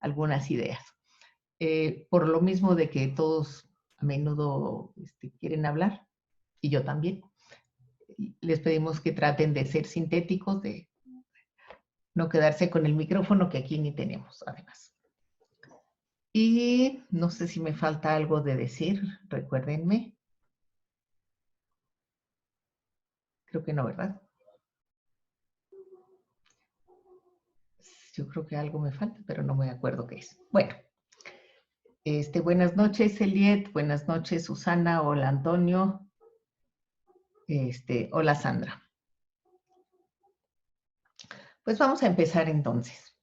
algunas ideas. Por lo mismo de que todos a menudo quieren hablar, y yo también, les pedimos que traten de ser sintéticos, de no quedarse con el micrófono que aquí ni tenemos, además. Y no sé si me falta algo de decir, recuérdenme. Creo que no, ¿verdad? Yo creo que algo me falta, pero no me acuerdo qué es. Bueno, buenas noches, Eliet. Buenas noches, Susana. Hola, Antonio. Hola, Sandra. Pues vamos a empezar entonces.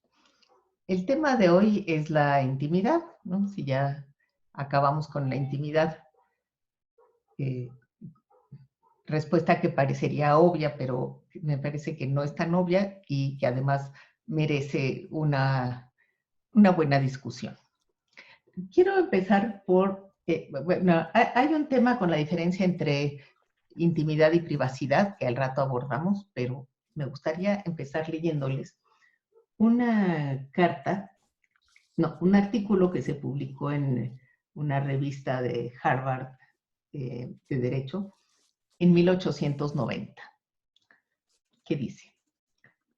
El tema de hoy es la intimidad, ¿no? Si ya acabamos con la intimidad, respuesta que parecería obvia, pero me parece que no es tan obvia y que además merece una buena discusión. Quiero empezar por, bueno, hay un tema con la diferencia entre intimidad y privacidad que al rato abordamos, pero me gustaría empezar leyéndoles una carta, no, un artículo que se publicó en una revista de Harvard de Derecho en 1890, que dice: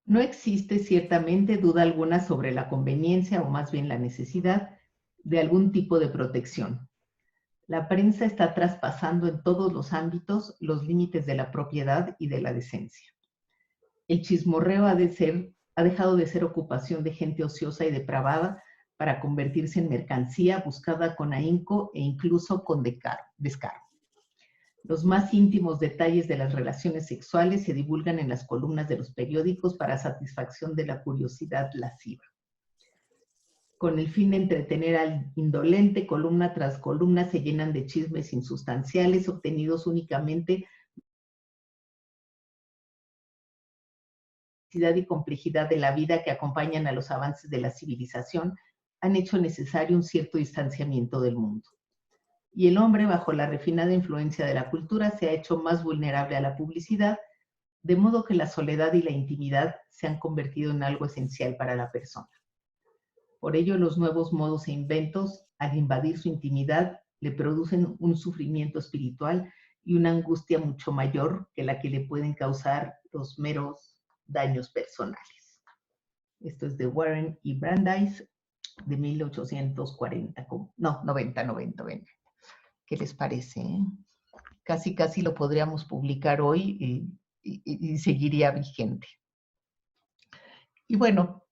no existe ciertamente duda alguna sobre la conveniencia o más bien la necesidad de algún tipo de protección. La prensa está traspasando en todos los ámbitos los límites de la propiedad y de la decencia. El chismorreo ha dejado de ser ocupación de gente ociosa y depravada para convertirse en mercancía buscada con ahínco e incluso con descaro. Los más íntimos detalles de las relaciones sexuales se divulgan en las columnas de los periódicos para satisfacción de la curiosidad lasciva. Con el fin de entretener al indolente, columna tras columna se llenan de chismes insustanciales obtenidos únicamente por la diversidad y complejidad de la vida que acompañan a los avances de la civilización han hecho necesario un cierto distanciamiento del mundo. Y el hombre, bajo la refinada influencia de la cultura, se ha hecho más vulnerable a la publicidad, de modo que la soledad y la intimidad se han convertido en algo esencial para la persona. Por ello, los nuevos modos e inventos, al invadir su intimidad, le producen un sufrimiento espiritual y una angustia mucho mayor que la que le pueden causar los meros daños personales. Esto es de Warren y Brandeis, de 1840, no, 90. ¿Qué les parece? Casi lo podríamos publicar hoy y seguiría vigente. Y bueno,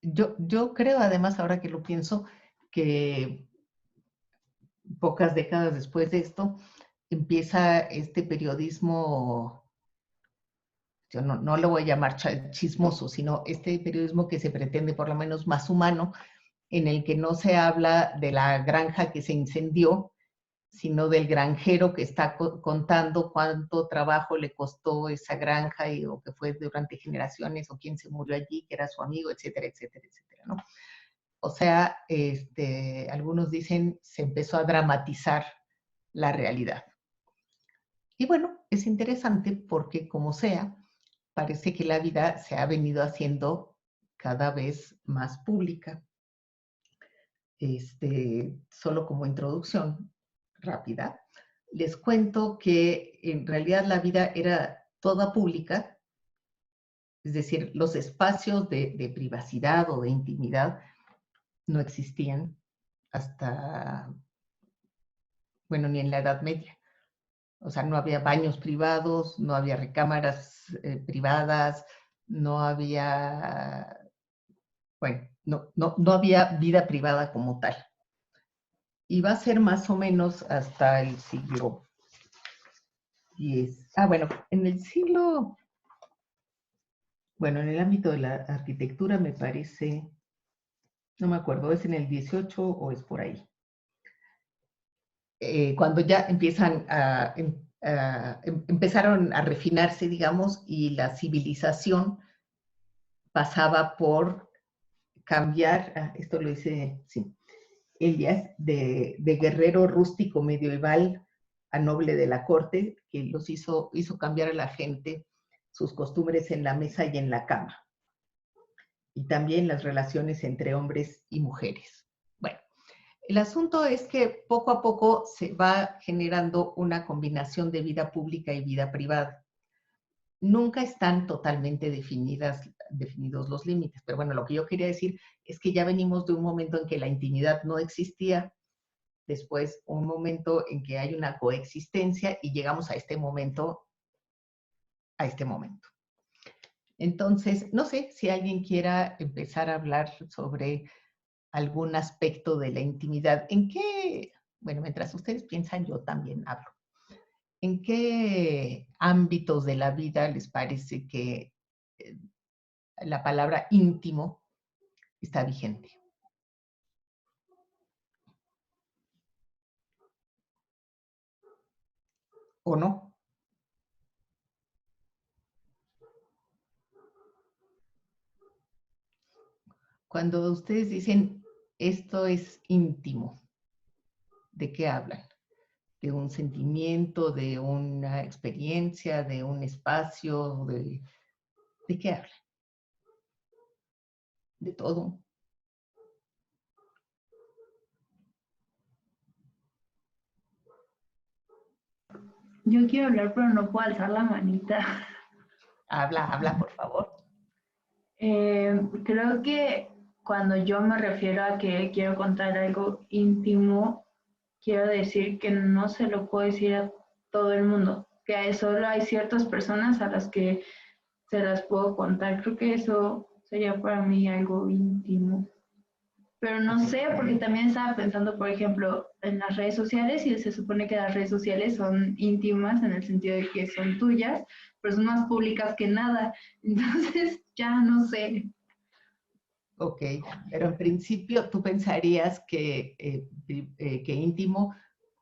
yo creo, además, ahora que lo pienso, que pocas décadas después de esto empieza este periodismo, yo no lo voy a llamar chismoso, sino este periodismo que se pretende por lo menos más humano, en el que no se habla de la granja que se incendió, sino del granjero que está contando cuánto trabajo le costó esa granja o que fue durante generaciones, o quién se murió allí, que era su amigo, etcétera, etcétera, etcétera, ¿no? O sea, algunos dicen, se empezó a dramatizar la realidad. Y bueno, es interesante porque, como sea, parece que la vida se ha venido haciendo cada vez más pública. Solo como introducción rápida, les cuento que en realidad la vida era toda pública, es decir, los espacios de privacidad o de intimidad no existían hasta, bueno, ni en la Edad Media. O sea, no había baños privados, no había recámaras privadas, no había, bueno, no había vida privada como tal. Y va a ser más o menos hasta el siglo X. Bueno, en el siglo, bueno, en el ámbito de la arquitectura me parece, no me acuerdo, ¿es en el 18 o es por ahí? Cuando ya empezaron a refinarse, digamos, y la civilización pasaba por cambiar, esto lo dice, sí, Elias, de guerrero rústico medieval a noble de la corte, que los hizo cambiar a la gente sus costumbres en la mesa y en la cama. y también las relaciones entre hombres y mujeres. Bueno, el asunto es que poco a poco se va generando una combinación de vida pública y vida privada. Nunca están totalmente definidos los límites, pero bueno, lo que yo quería decir es que ya venimos de un momento en que la intimidad no existía, después un momento en que hay una coexistencia y llegamos a este momento, a este momento. Entonces, no sé si alguien quiera empezar a hablar sobre algún aspecto de la intimidad. ¿En qué, bueno, mientras ustedes piensan, yo también hablo? ¿En qué ámbitos de la vida les parece que eh, la palabra íntimo está vigente? ¿O no? Cuando ustedes dicen esto es íntimo, ¿de qué hablan? ¿De un sentimiento, de una experiencia, de un espacio? ¿De qué hablan? De todo. Yo quiero hablar, pero no puedo alzar la manita. Habla, por favor. Creo que cuando yo me refiero a que quiero contar algo íntimo, quiero decir que no se lo puedo decir a todo el mundo, que solo hay ciertas personas a las que se las puedo contar. Creo que eso sería para mí algo íntimo. Pero no Ok. sé, porque también estaba pensando, por ejemplo, en las redes sociales, y se supone que las redes sociales son íntimas en el sentido de que son tuyas, pero son más públicas que nada. Entonces, ya no sé. Ok, pero en principio tú pensarías que íntimo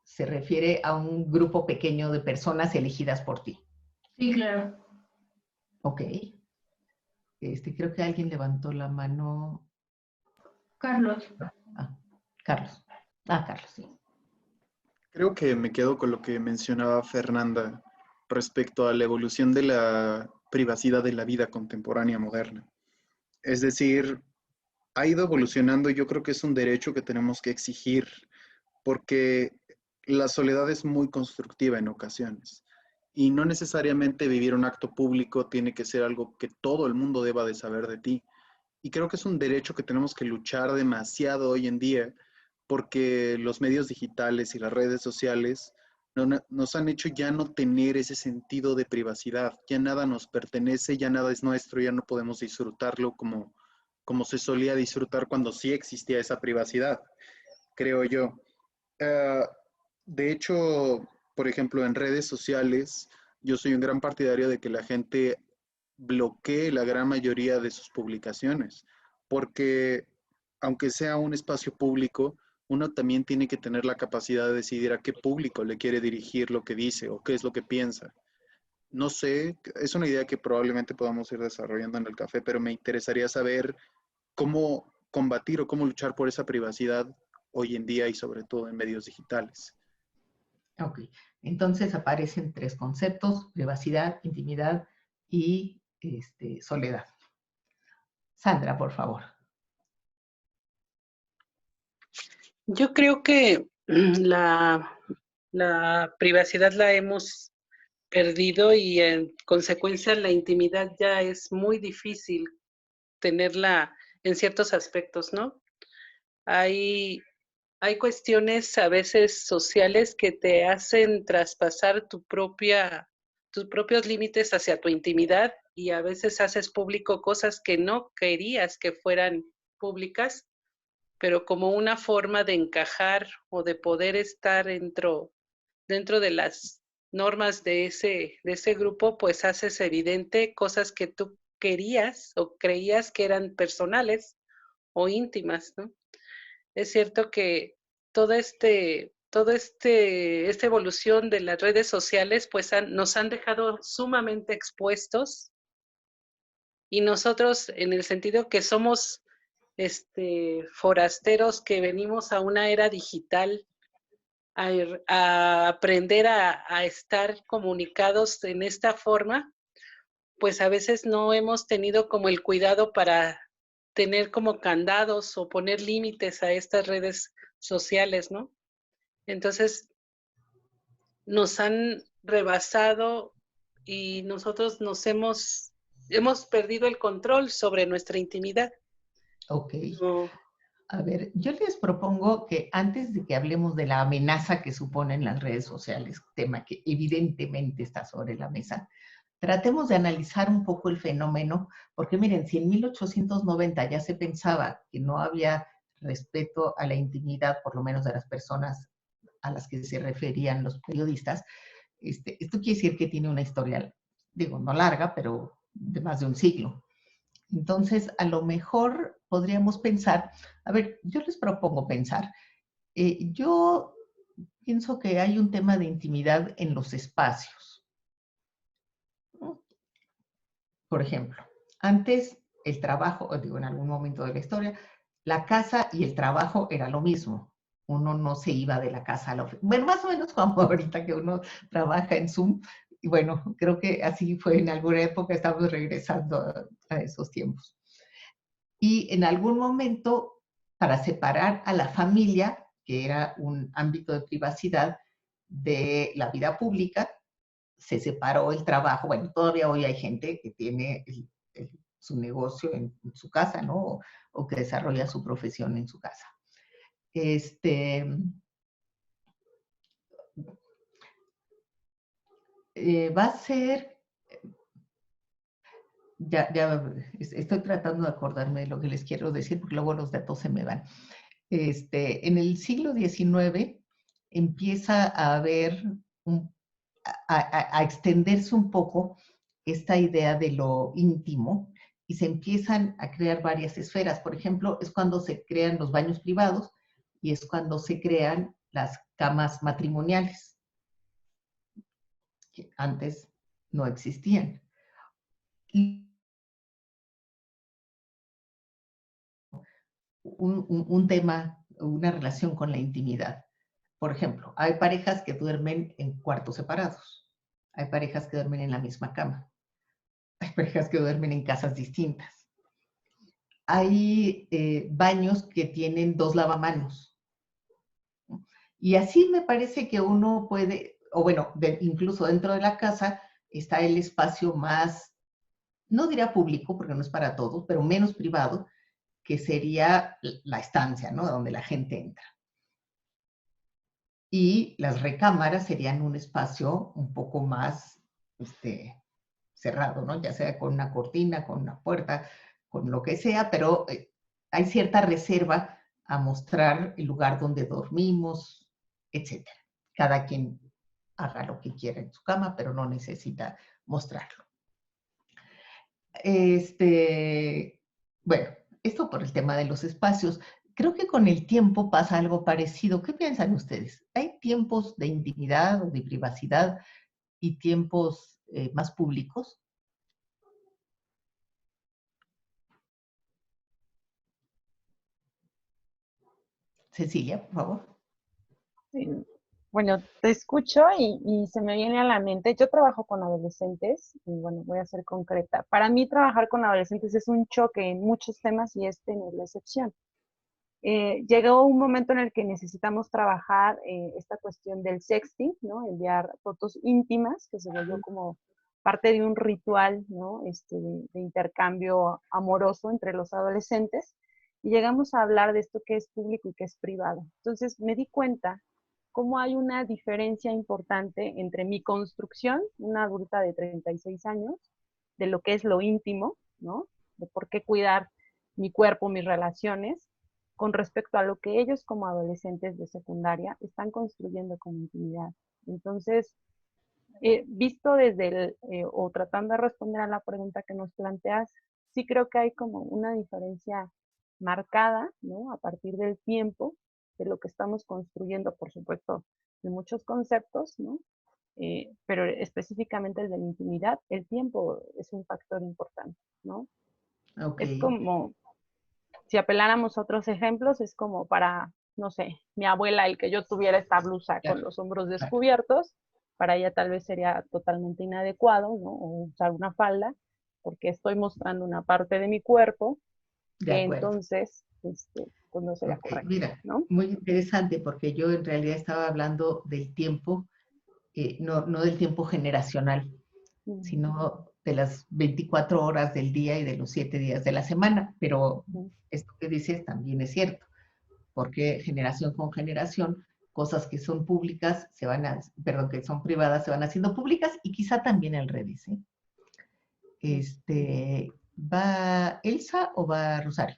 se refiere a un grupo pequeño de personas elegidas por ti. Sí, claro. Ok, creo que alguien levantó la mano. Carlos. Ah, Carlos. Ah, Carlos, sí. Creo que me quedo con lo que mencionaba Fernanda respecto a la evolución de la privacidad de la vida contemporánea moderna. Es decir, ha ido evolucionando y yo creo que es un derecho que tenemos que exigir porque la soledad es muy constructiva en ocasiones y no necesariamente vivir un acto público tiene que ser algo que todo el mundo deba de saber de ti. Y creo que es un derecho que tenemos que luchar demasiado hoy en día porque los medios digitales y las redes sociales nos han hecho ya no tener ese sentido de privacidad. Ya nada nos pertenece, ya nada es nuestro, ya no podemos disfrutarlo como se solía disfrutar cuando sí existía esa privacidad, creo yo. Uh, de hecho, por ejemplo, en redes sociales, yo soy un gran partidario de que la gente bloquee la gran mayoría de sus publicaciones, porque aunque sea un espacio público, uno también tiene que tener la capacidad de decidir a qué público le quiere dirigir lo que dice o qué es lo que piensa. No sé, es una idea que probablemente podamos ir desarrollando en el café, pero me interesaría saber cómo combatir o cómo luchar por esa privacidad hoy en día y sobre todo en medios digitales. Ok, entonces aparecen tres conceptos: privacidad, intimidad y soledad. Sandra, por favor. Yo creo que la privacidad la hemos perdido y en consecuencia la intimidad ya es muy difícil tenerla en ciertos aspectos, ¿no? Hay, hay cuestiones a veces sociales que te hacen traspasar tus propios límites hacia tu intimidad y a veces haces público cosas que no querías que fueran públicas, pero como una forma de encajar o de poder estar dentro de las normas de ese grupo, pues haces evidente cosas que tú querías o creías que eran personales o íntimas, ¿no? Es cierto que esta evolución de las redes sociales, pues nos han dejado sumamente expuestos y nosotros en el sentido que somos forasteros que venimos a una era digital, a aprender a estar comunicados en esta forma, pues a veces no hemos tenido como el cuidado tener como candados o poner límites a estas redes sociales, ¿no? Entonces, nos han rebasado y nosotros hemos perdido el control sobre nuestra intimidad. Ok. No. A ver, yo les propongo que antes de que hablemos de la amenaza que suponen las redes sociales, tema que evidentemente está sobre la mesa, tratemos de analizar un poco el fenómeno, porque miren, si en 1890 ya se pensaba que no había respeto a la intimidad, por lo menos de las personas a las que se referían los periodistas, esto quiere decir que tiene una historia, digo, no larga, pero de más de un siglo. Entonces, a lo mejor podríamos pensar, a ver, yo les propongo pensar, yo pienso que hay un tema de intimidad en los espacios, ¿no? Por ejemplo, antes el trabajo, digo, en algún momento de la historia, la casa y el trabajo era lo mismo. Uno no se iba de la casa a la oficina. Bueno, más o menos como ahorita que uno trabaja en Zoom. Y bueno, creo que así fue en alguna época, estamos regresando a esos tiempos. Y en algún momento, para separar a la familia, que era un ámbito de privacidad, de la vida pública, se separó el trabajo. Bueno, todavía hoy hay gente que tiene su negocio en su casa, ¿no? O que desarrolla su profesión en su casa. Va a ser, ya estoy tratando de acordarme de lo que les quiero decir, porque luego los datos se me van. En el siglo XIX empieza a haber, a extenderse un poco esta idea de lo íntimo y se empiezan a crear varias esferas. Por ejemplo, es cuando se crean los baños privados y es cuando se crean las camas matrimoniales, que antes no existían. Y un tema, una relación con la intimidad. Por ejemplo, hay parejas que duermen en cuartos separados. Hay parejas que duermen en la misma cama. Hay parejas que duermen en casas distintas. Hay baños que tienen 2 lavamanos. Y así me parece que uno puede, o bueno, incluso dentro de la casa está el espacio más, no diría público, porque no es para todos, pero menos privado, que sería la estancia, ¿no? Donde la gente entra. Y las recámaras serían un espacio un poco más cerrado, ¿no? Ya sea con una cortina, con una puerta, con lo que sea, pero hay cierta reserva a mostrar el lugar donde dormimos, etc. Cada quien haga lo que quiera en su cama, pero no necesita mostrarlo. Bueno, esto por el tema de los espacios. Creo que con el tiempo pasa algo parecido. ¿Qué piensan ustedes? ¿Hay tiempos de intimidad o de privacidad y tiempos más públicos? Cecilia, por favor. Sí. Bueno, te escucho y se me viene a la mente, yo trabajo con adolescentes y bueno, voy a ser concreta. Para mí trabajar con adolescentes es un choque en muchos temas y este no es la excepción. Llegó un momento en el que necesitamos trabajar esta cuestión del sexting, ¿no? Enviar fotos íntimas, que se volvió como parte de un ritual, ¿no? De intercambio amoroso entre los adolescentes. Y llegamos a hablar de esto que es público y que es privado. Entonces me di cuenta cómo hay una diferencia importante entre mi construcción, una adulta de 36 años, de lo que es lo íntimo, ¿no? De por qué cuidar mi cuerpo, mis relaciones, con respecto a lo que ellos como adolescentes de secundaria están construyendo con intimidad. Entonces, visto desde o tratando de responder a la pregunta que nos planteas, sí creo que hay como una diferencia marcada, ¿no? A partir del tiempo, de lo que estamos construyendo, por supuesto, de muchos conceptos, ¿no? Pero específicamente el de la intimidad, el tiempo es un factor importante, ¿no? Okay. Es como, si apeláramos a otros ejemplos, es como para, no sé, mi abuela, el que yo tuviera esta blusa con los hombros descubiertos, para ella tal vez sería totalmente inadecuado, ¿no? O usar una falda, porque estoy mostrando una parte de mi cuerpo De que acuerdo. entonces pues no sería Ok, correcto, mira, ¿no? muy interesante porque yo en realidad estaba hablando del tiempo, no del tiempo generacional, sino de las 24 horas del día y de los 7 días de la semana. Pero esto que dices también es cierto, porque generación con generación, cosas que son públicas perdón, que son privadas se van haciendo públicas y quizá también al revés, ¿eh? ¿Va Elsa o va Rosario?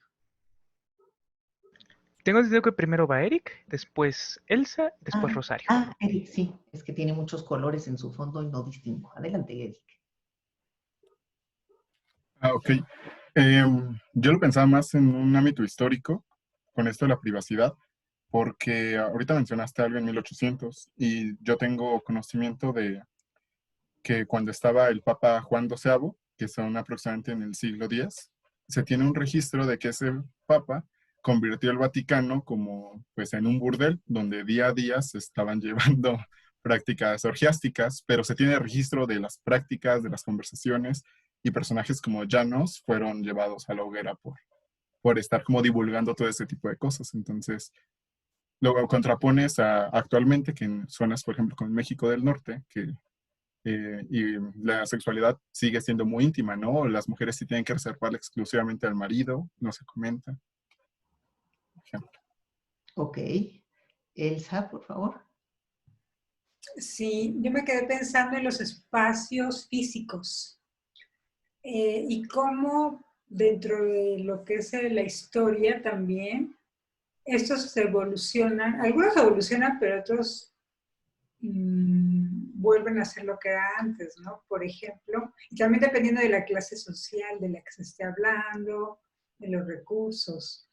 Tengo entendido que primero va Eric, después Elsa, después Rosario. Eric, sí, es que tiene muchos colores en su fondo y no distingo. Adelante, Eric. Ok. Yo lo pensaba más en un ámbito histórico, con esto de la privacidad, porque ahorita mencionaste algo en 1800 y yo tengo conocimiento de que cuando estaba el Papa Juan XII, que son aproximadamente en el siglo X, se tiene un registro de que ese Papa convirtió el Vaticano como pues en un burdel donde día a día se estaban llevando prácticas orgiásticas, pero se tiene registro de las prácticas, de las conversaciones y personajes como Janos fueron llevados a la hoguera por estar como divulgando todo ese tipo de cosas. Entonces, luego contrapones actualmente que en zonas, por ejemplo, como México del Norte, que y la sexualidad sigue siendo muy íntima, ¿no? Las mujeres sí tienen que reservarla exclusivamente al marido, no se comenta. Por ejemplo. Ok. Elsa, por favor. Sí, yo me quedé pensando en los espacios físicos y cómo dentro de lo que es la historia también, estos evolucionan, algunos evolucionan, pero otros vuelven a ser lo que era antes, ¿no? Por ejemplo, y también dependiendo de la clase social de la que se esté hablando, de los recursos.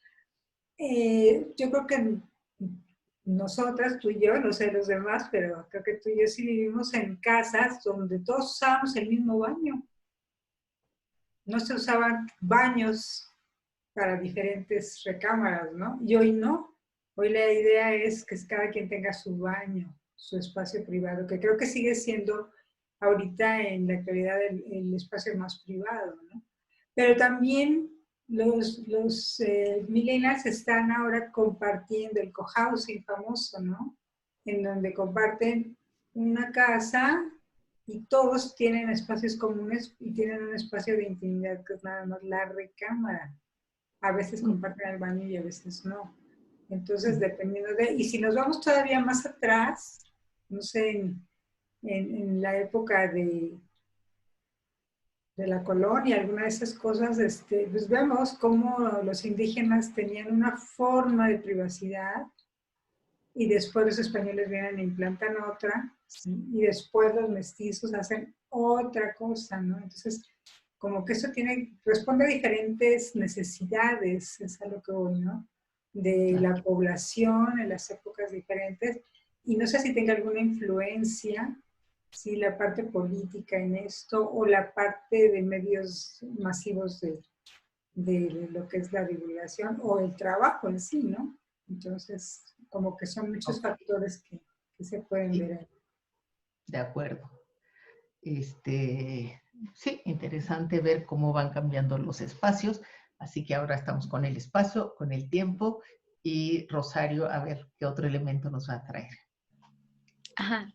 Yo creo que nosotras, tú y yo, no sé los demás, pero creo que tú y yo sí vivimos en casas donde todos usábamos el mismo baño. No se usaban baños para diferentes recámaras, ¿no? Y hoy no. Hoy la idea es que cada quien tenga su baño, su espacio privado, que creo que sigue siendo ahorita en la actualidad el espacio más privado, ¿no? Pero también los millennials están ahora compartiendo el cohousing famoso, ¿no? En donde comparten una casa y todos tienen espacios comunes y tienen un espacio de intimidad que es nada más la recámara. A veces comparten el baño y a veces no. Entonces, dependiendo de... Y si nos vamos todavía más atrás, no sé, en la época de la colonia, alguna de esas cosas, pues vemos cómo los indígenas tenían una forma de privacidad y después los españoles vienen e implantan otra, ¿sí? Y después los mestizos hacen otra cosa, ¿no? Entonces, como que eso responde a diferentes necesidades, es a lo que voy, ¿no? De la población en las épocas diferentes, y no sé si tenga alguna influencia, si la parte política en esto, o la parte de medios masivos de lo que es la divulgación, o el trabajo en sí, ¿no? Entonces, como que son muchos factores que se pueden ver ahí. De acuerdo. Sí, interesante ver cómo van cambiando los espacios. Así que ahora estamos con el espacio, con el tiempo, y Rosario, a ver qué otro elemento nos va a traer. Ajá.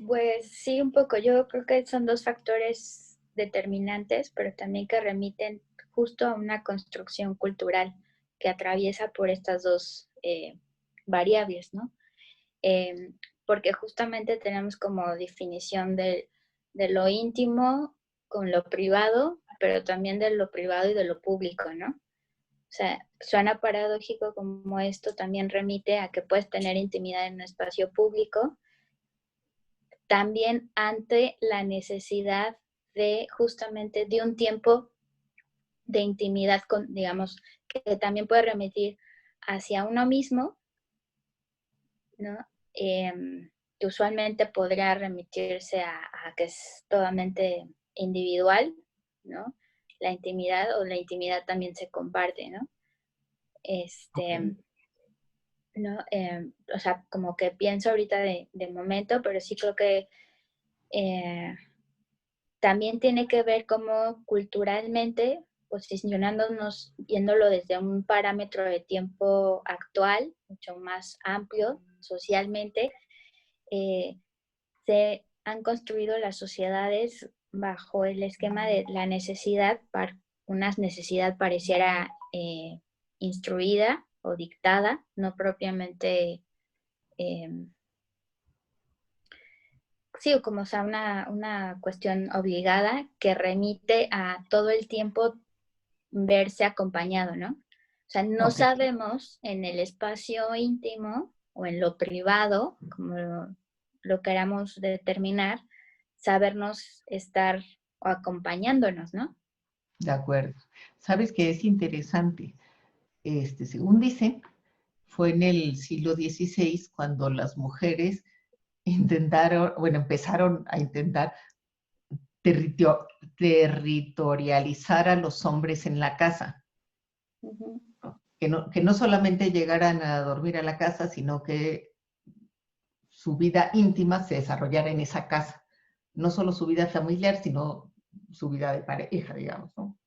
Pues sí, un poco. Yo creo que son dos factores determinantes, pero también que remiten justo a una construcción cultural que atraviesa por estas dos variables, ¿no? Porque justamente tenemos como definición de lo íntimo con lo privado, pero también de lo privado y de lo público, ¿no? O sea, suena paradójico como esto también remite a que puedes tener intimidad en un espacio público, también ante la necesidad de justamente de un tiempo de intimidad, digamos, que también puede remitir hacia uno mismo, ¿no? Que usualmente podría remitirse a que es totalmente individual, ¿no? La intimidad, o la intimidad también se comparte, ¿no? ¿No? O sea, como que pienso ahorita de momento, pero sí creo que también tiene que ver cómo culturalmente posicionándonos, viéndolo desde un parámetro de tiempo actual, mucho más amplio socialmente, se han construido las sociedades bajo el esquema de la necesidad, una necesidad pareciera instruida o dictada, no propiamente, sí, como o sea, una cuestión obligada que remite a todo el tiempo verse acompañado, ¿no? O sea, no sabemos en el espacio íntimo o en lo privado, como lo queramos determinar, sabernos estar o acompañándonos, ¿no? De acuerdo. ¿Sabes qué es interesante? Según dicen, fue en el siglo XVI cuando las mujeres empezaron a intentar territorializar a los hombres en la casa. Ujú. Que no solamente llegaran a dormir a la casa, sino que su vida íntima se desarrollara en esa casa. No solo su vida familiar, sino su vida de pareja, digamos, ¿no?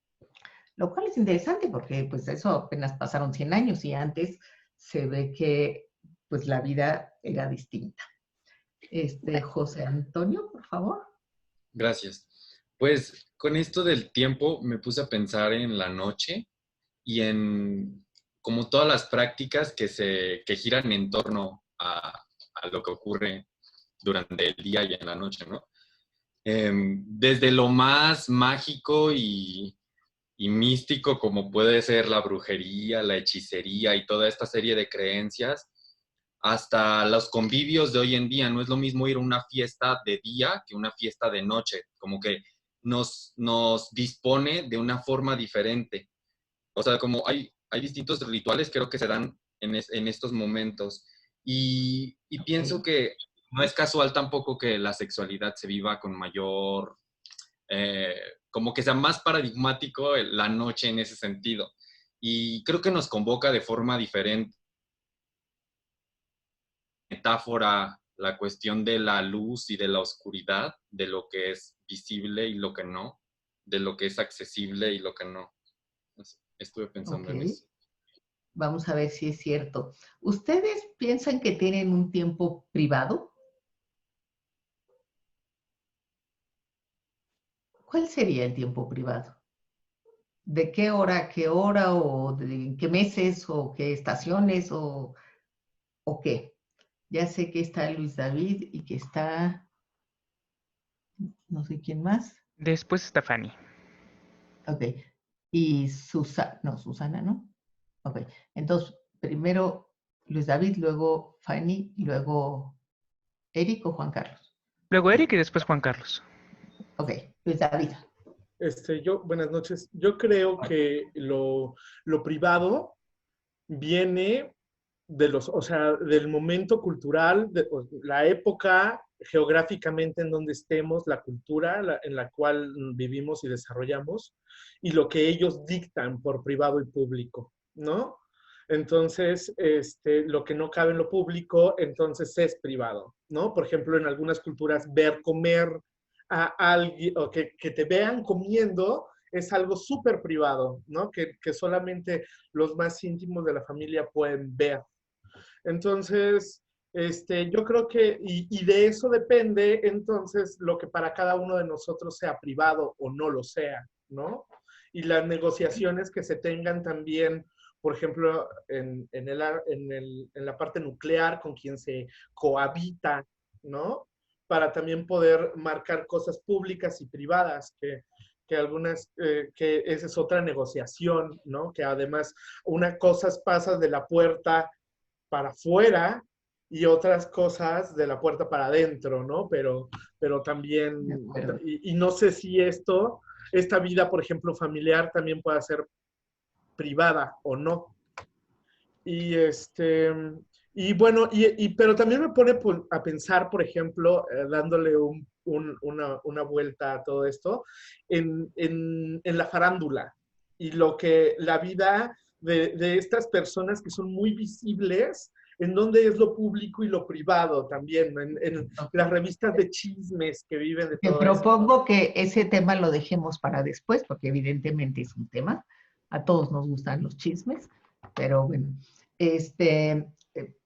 Lo cual es interesante porque pues eso apenas pasaron 100 años y antes se ve que pues la vida era distinta. José Antonio, por favor. Gracias. Pues con esto del tiempo me puse a pensar en la noche y en como todas las prácticas que giran en torno a lo que ocurre durante el día y en la noche, ¿no? Desde lo más mágico y místico como puede ser la brujería, la hechicería y toda esta serie de creencias, hasta los convivios de hoy en día. No es lo mismo ir a una fiesta de día que una fiesta de noche, como que nos dispone de una forma diferente. O sea, como hay distintos rituales, creo que se dan en estos momentos. Y pienso que no es casual tampoco que la sexualidad se viva con mayor, como que sea más paradigmático la noche en ese sentido. Y creo que nos convoca de forma diferente. Metáfora, la cuestión de la luz y de la oscuridad, de lo que es visible y lo que no, de lo que es accesible y lo que no. Estuve pensando en eso. Vamos a ver si es cierto. ¿Ustedes piensan que tienen un tiempo privado? ¿Cuál sería el tiempo privado? ¿De qué hora a qué hora? ¿O de qué meses? ¿O qué estaciones? ¿O qué? Ya sé que está Luis David y que está, no sé quién más. Después está Fanny. Ok. Y Susana, ¿no? Ok. Entonces, primero Luis David, luego Fanny, luego Eric o Juan Carlos. Luego Eric y después Juan Carlos. Ok. Luis David. Buenas noches. Yo creo que lo privado viene del momento cultural, la época geográficamente en donde estemos, la cultura en la cual vivimos y desarrollamos, y lo que ellos dictan por privado y público, ¿no? Entonces, lo que no cabe en lo público, entonces es privado, ¿no? Por ejemplo, en algunas culturas, ver comer a alguien, o que te vean comiendo, es algo súper privado, ¿no? Que solamente los más íntimos de la familia pueden ver. Entonces, yo creo que, y de eso depende, entonces, lo que para cada uno de nosotros sea privado o no lo sea, ¿no? Y las negociaciones que se tengan también, por ejemplo, en la parte nuclear con quien se cohabita, ¿no? Para también poder marcar cosas públicas y privadas, que algunas, que esa es otra negociación, ¿no? Que además una cosa pasa de la puerta para afuera y otras cosas de la puerta para adentro, ¿no? Pero también, y no sé si esta vida, por ejemplo, familiar también puede ser privada o no. Y bueno, pero también me pone a pensar, por ejemplo, dándole una vuelta a todo esto, en la farándula y la vida de estas personas que son muy visibles en dónde es lo público y lo privado también, en las revistas de chismes que viven de Te todo eso. propongo que ese tema lo dejemos para después, porque evidentemente es un tema. A todos nos gustan los chismes, pero bueno,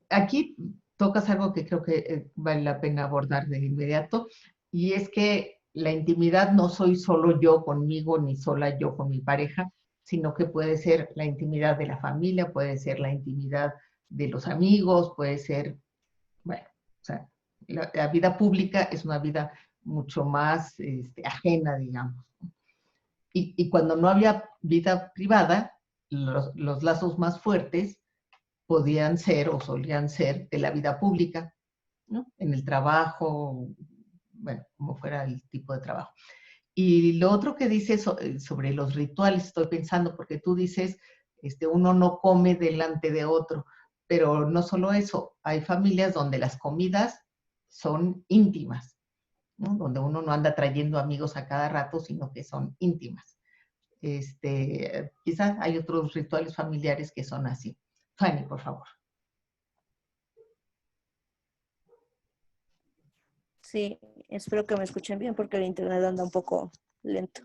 aquí tocas algo que creo que vale la pena abordar de inmediato, y es que la intimidad no soy solo yo conmigo, ni sola yo con mi pareja, sino que puede ser la intimidad de la familia, puede ser la intimidad de los amigos, puede ser, bueno, o sea, la vida pública es una vida mucho más ajena, digamos. Y cuando no había vida privada, los lazos más fuertes podían ser o solían ser de la vida pública, ¿no? En el trabajo, bueno, como fuera el tipo de trabajo. Y lo otro que dices sobre los rituales, estoy pensando, porque tú dices, uno no come delante de otro, pero no solo eso, hay familias donde las comidas son íntimas, ¿no? Donde uno no anda trayendo amigos a cada rato, sino que son íntimas. Quizás hay otros rituales familiares que son así. Fanny, por favor. Sí, espero que me escuchen bien porque el internet anda un poco lento.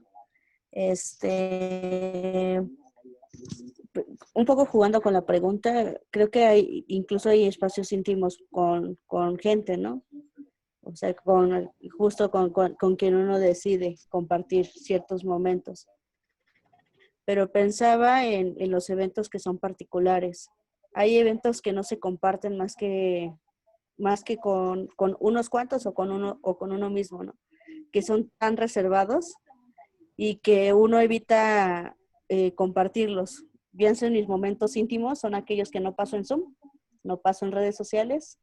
Un poco jugando con la pregunta, creo que incluso hay espacios íntimos con gente, ¿no? O sea, justo con quien uno decide compartir ciertos momentos. Pero pensaba en los eventos que son particulares. Hay eventos que no se comparten más que con unos cuantos o con uno mismo, ¿no? Que son tan reservados y que uno evita compartirlos. Bien sean mis momentos íntimos, son aquellos que no paso en Zoom, no paso en redes sociales,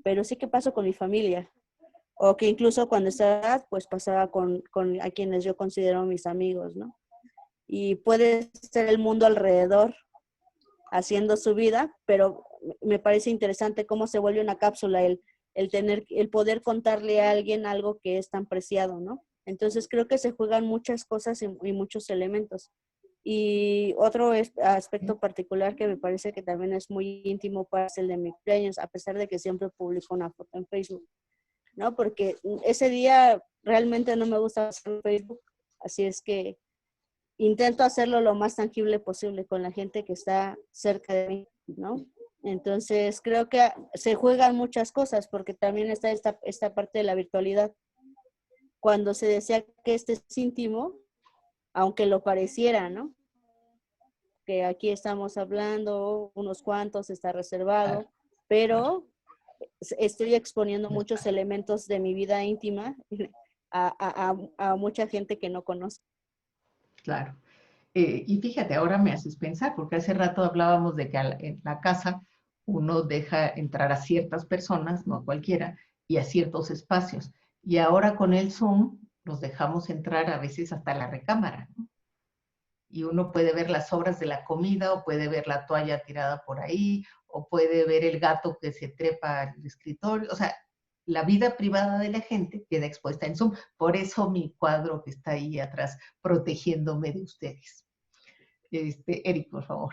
pero sí que paso con mi familia. O que incluso cuando estaba, pues pasaba con a quienes yo considero mis amigos, ¿no? Y puede ser el mundo alrededor haciendo su vida, pero me parece interesante cómo se vuelve una cápsula el poder contarle a alguien algo que es tan preciado, ¿no? Entonces creo que se juegan muchas cosas y muchos elementos. Y otro aspecto particular que me parece que también es muy íntimo es el de mi cumpleaños, a pesar de que siempre publico una foto en Facebook, ¿no? Porque ese día realmente no me gusta hacer Facebook, así es que intento hacerlo lo más tangible posible con la gente que está cerca de mí, ¿no? Entonces, creo que se juegan muchas cosas, porque también está esta parte de la virtualidad. Cuando se decía que este es íntimo, aunque lo pareciera, ¿no? Que aquí estamos hablando, unos cuantos, está reservado, pero estoy exponiendo muchos elementos de mi vida íntima a mucha gente que no conozco. Claro. Y fíjate, ahora me haces pensar, porque hace rato hablábamos de que en la casa uno deja entrar a ciertas personas, no a cualquiera, y a ciertos espacios. Y ahora con el Zoom los dejamos entrar a veces hasta la recámara, ¿no? Y uno puede ver las sobras de la comida, o puede ver la toalla tirada por ahí, o puede ver el gato que se trepa al escritorio. O sea, la vida privada de la gente queda expuesta en Zoom. Por eso mi cuadro que está ahí atrás, protegiéndome de ustedes. Eric, por favor.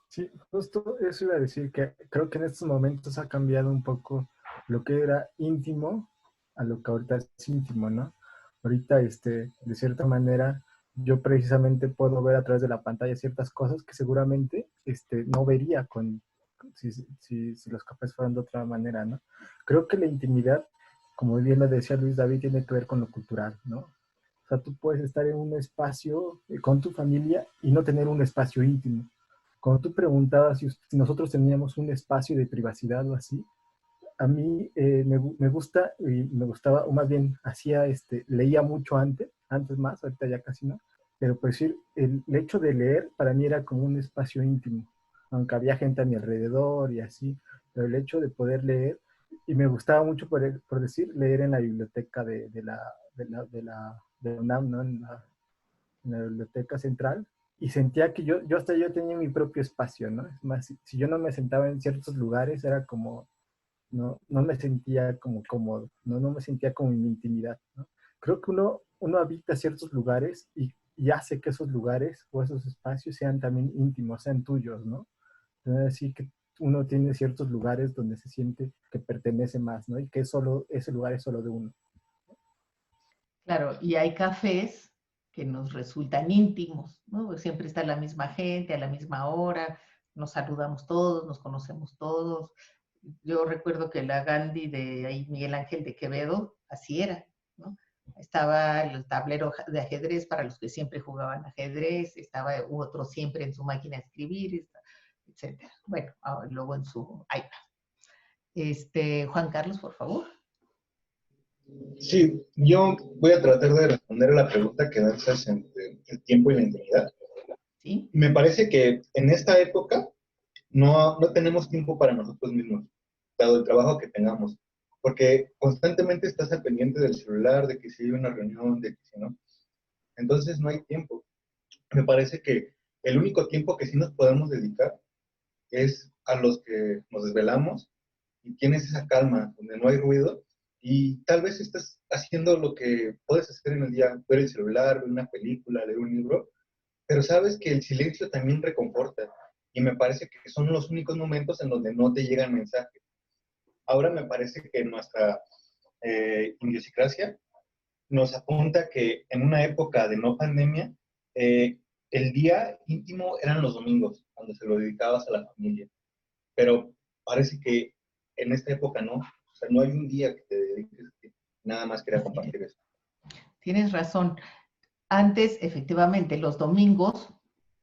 Sí, justo eso iba a decir, que creo que en estos momentos ha cambiado un poco lo que era íntimo a lo que ahorita es íntimo, ¿no? Ahorita, de cierta manera, yo precisamente puedo ver a través de la pantalla ciertas cosas que seguramente no vería si los capes fueran de otra manera, ¿no? Creo que la intimidad, como bien lo decía Luis David, tiene que ver con lo cultural, ¿no? O sea, tú puedes estar en un espacio con tu familia y no tener un espacio íntimo. Cuando tú preguntabas si nosotros teníamos un espacio de privacidad o así, a mí me gusta y me gustaba, o más bien leía mucho antes más, ahorita ya casi no, pero por decir, el hecho de leer para mí era como un espacio íntimo, aunque había gente a mi alrededor y así, pero el hecho de poder leer, y me gustaba mucho por decir, leer en la biblioteca de la UNAM, ¿no? En la biblioteca central, y sentía que yo tenía mi propio espacio, ¿no? Es más, si yo no me sentaba en ciertos lugares, era como, no me sentía como cómodo, no me sentía como en mi intimidad, ¿no? Creo que uno habita ciertos lugares y hace que esos lugares o esos espacios sean también íntimos, sean tuyos, ¿no? Es decir, uno tiene ciertos lugares donde se siente que pertenece más, ¿no? Y que solo, ese lugar es solo de uno. Claro, y hay cafés que nos resultan íntimos, ¿no? Siempre está la misma gente, a la misma hora, nos saludamos todos, nos conocemos todos. Yo recuerdo que la Gandhi de ahí, Miguel Ángel de Quevedo, así era, ¿no? Estaba el tablero de ajedrez para los que siempre jugaban ajedrez, estaba otro siempre en su máquina de escribir, etc. Bueno, luego en su iPad. Juan Carlos, por favor. Sí, yo voy a tratar de responder a la pregunta que haces entre el tiempo y la intimidad. ¿Sí? Me parece que en esta época no tenemos tiempo para nosotros mismos, dado el trabajo que tengamos, porque constantemente estás al pendiente del celular, de que si hay una reunión, de que si no. Entonces no hay tiempo. Me parece que el único tiempo que sí nos podemos dedicar es a los que nos desvelamos y tienes esa calma, donde no hay ruido, y tal vez estás haciendo lo que puedes hacer en el día, ver el celular, ver una película, leer un libro, pero sabes que el silencio también reconforta, y me parece que son los únicos momentos en donde no te llegan mensajes. Ahora me parece que nuestra idiosincrasia nos apunta que en una época de no pandemia, el día íntimo eran los domingos, cuando se lo dedicabas a la familia, pero parece que en esta época no. O sea, no hay un día que te dediques, nada más quería compartir eso. Tienes razón. Antes, efectivamente, los domingos,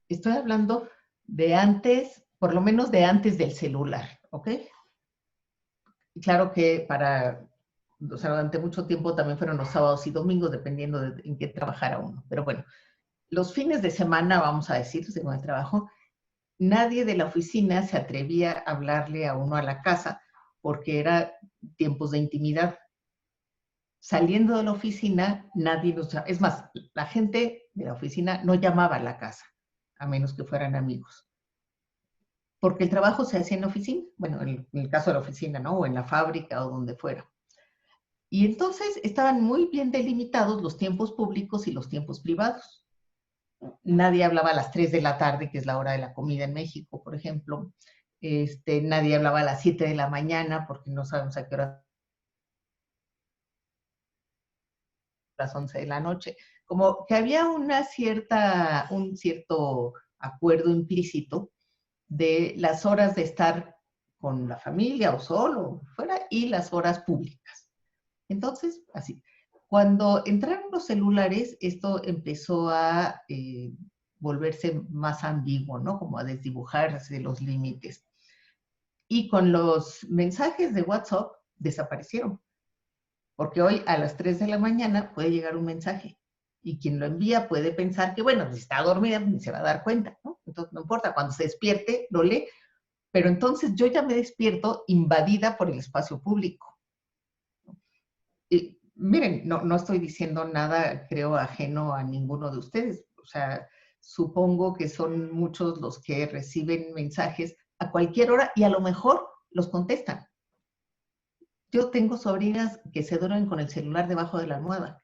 estoy hablando de antes, por lo menos de antes del celular, ¿ok? Y claro que o sea, durante mucho tiempo también fueron los sábados y domingos, dependiendo de en qué trabajara uno. Pero bueno, los fines de semana, vamos a decir, según el trabajo, nadie de la oficina se atrevía a hablarle a uno a la casa porque eran tiempos de intimidad. Saliendo de la oficina, nadie nos... Es más, la gente de la oficina no llamaba a la casa, a menos que fueran amigos. Porque el trabajo se hacía en la oficina, bueno, en el caso de la oficina, ¿no? O en la fábrica o donde fuera. Y entonces estaban muy bien delimitados los tiempos públicos y los tiempos privados. Nadie hablaba a las 3 de la tarde, que es la hora de la comida en México, por ejemplo. Nadie hablaba a las 7 de la mañana, porque no sabemos a qué hora, las 11 de la noche. Como que había un cierto acuerdo implícito de las horas de estar con la familia o solo, fuera, y las horas públicas. Entonces, así. Cuando entraron los celulares, esto empezó a volverse más ambiguo, ¿no? Como a desdibujarse los límites. Y con los mensajes de WhatsApp desaparecieron. Porque hoy a las 3 de la mañana puede llegar un mensaje y quien lo envía puede pensar que, bueno, si está dormida, ni se va a dar cuenta, ¿no? Entonces, no importa, cuando se despierte, lo lee. Pero entonces yo ya me despierto invadida por el espacio público. Y miren, no estoy diciendo nada, creo, ajeno a ninguno de ustedes. O sea, supongo que son muchos los que reciben mensajes a cualquier hora y a lo mejor los contestan. Yo tengo sobrinas que se duermen con el celular debajo de la almohada.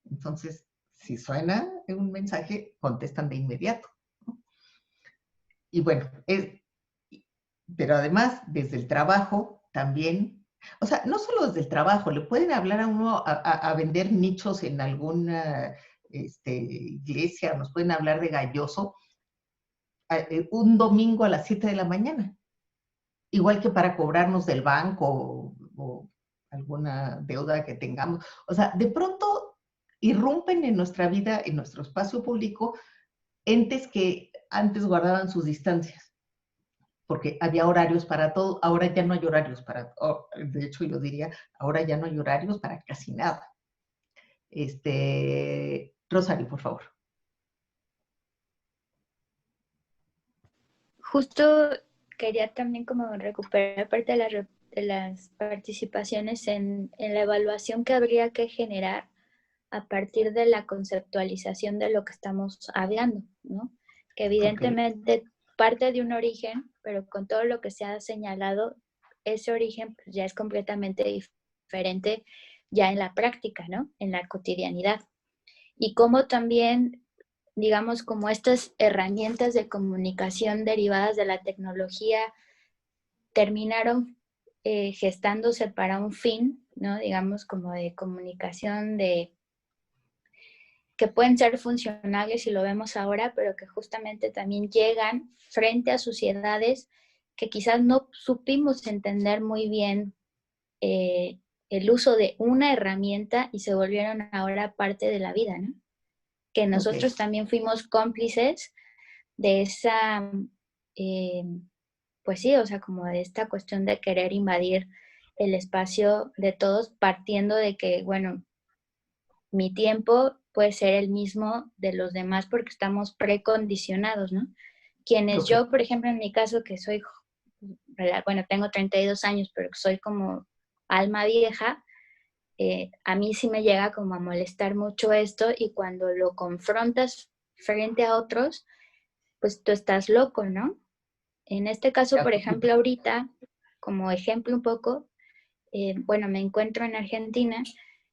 Entonces, si suena un mensaje, contestan de inmediato, ¿no? Y bueno, pero además, desde el trabajo también, o sea, no solo desde el trabajo, le pueden hablar a uno a vender nichos en alguna iglesia, nos pueden hablar de galloso, un domingo a las 7 de la mañana. Igual que para cobrarnos del banco o alguna deuda que tengamos. O sea, de pronto irrumpen en nuestra vida, en nuestro espacio público, entes que antes guardaban sus distancias, porque había horarios para todo, ahora ya no hay horarios para, de hecho yo diría, ahora ya no hay horarios para casi nada. Rosario, por favor. Justo quería también como recuperar parte de las participaciones en la evaluación que habría que generar a partir de la conceptualización de lo que estamos hablando, ¿no? Que evidentemente parte de un origen, pero con todo lo que se ha señalado, ese origen pues, ya es completamente diferente ya en la práctica, ¿no? En la cotidianidad. Y cómo también, digamos, como estas herramientas de comunicación derivadas de la tecnología terminaron gestándose para un fin, ¿no? Digamos, como de comunicación, que pueden ser funcionales si lo vemos ahora, pero que justamente también llegan frente a sociedades que quizás no supimos entender muy bien el uso de una herramienta y se volvieron ahora parte de la vida, ¿no? Que nosotros también fuimos cómplices de esa, pues sí, o sea, como de esta cuestión de querer invadir el espacio de todos, partiendo de que, bueno, mi tiempo puede ser el mismo de los demás porque estamos precondicionados, ¿no? Quienes yo, por ejemplo, en mi caso, que soy, bueno, tengo 32 años, pero soy como alma vieja, a mí sí me llega como a molestar mucho esto, y cuando lo confrontas frente a otros, pues tú estás loco, ¿no? En este caso, por ejemplo, ahorita, como ejemplo un poco, bueno, me encuentro en Argentina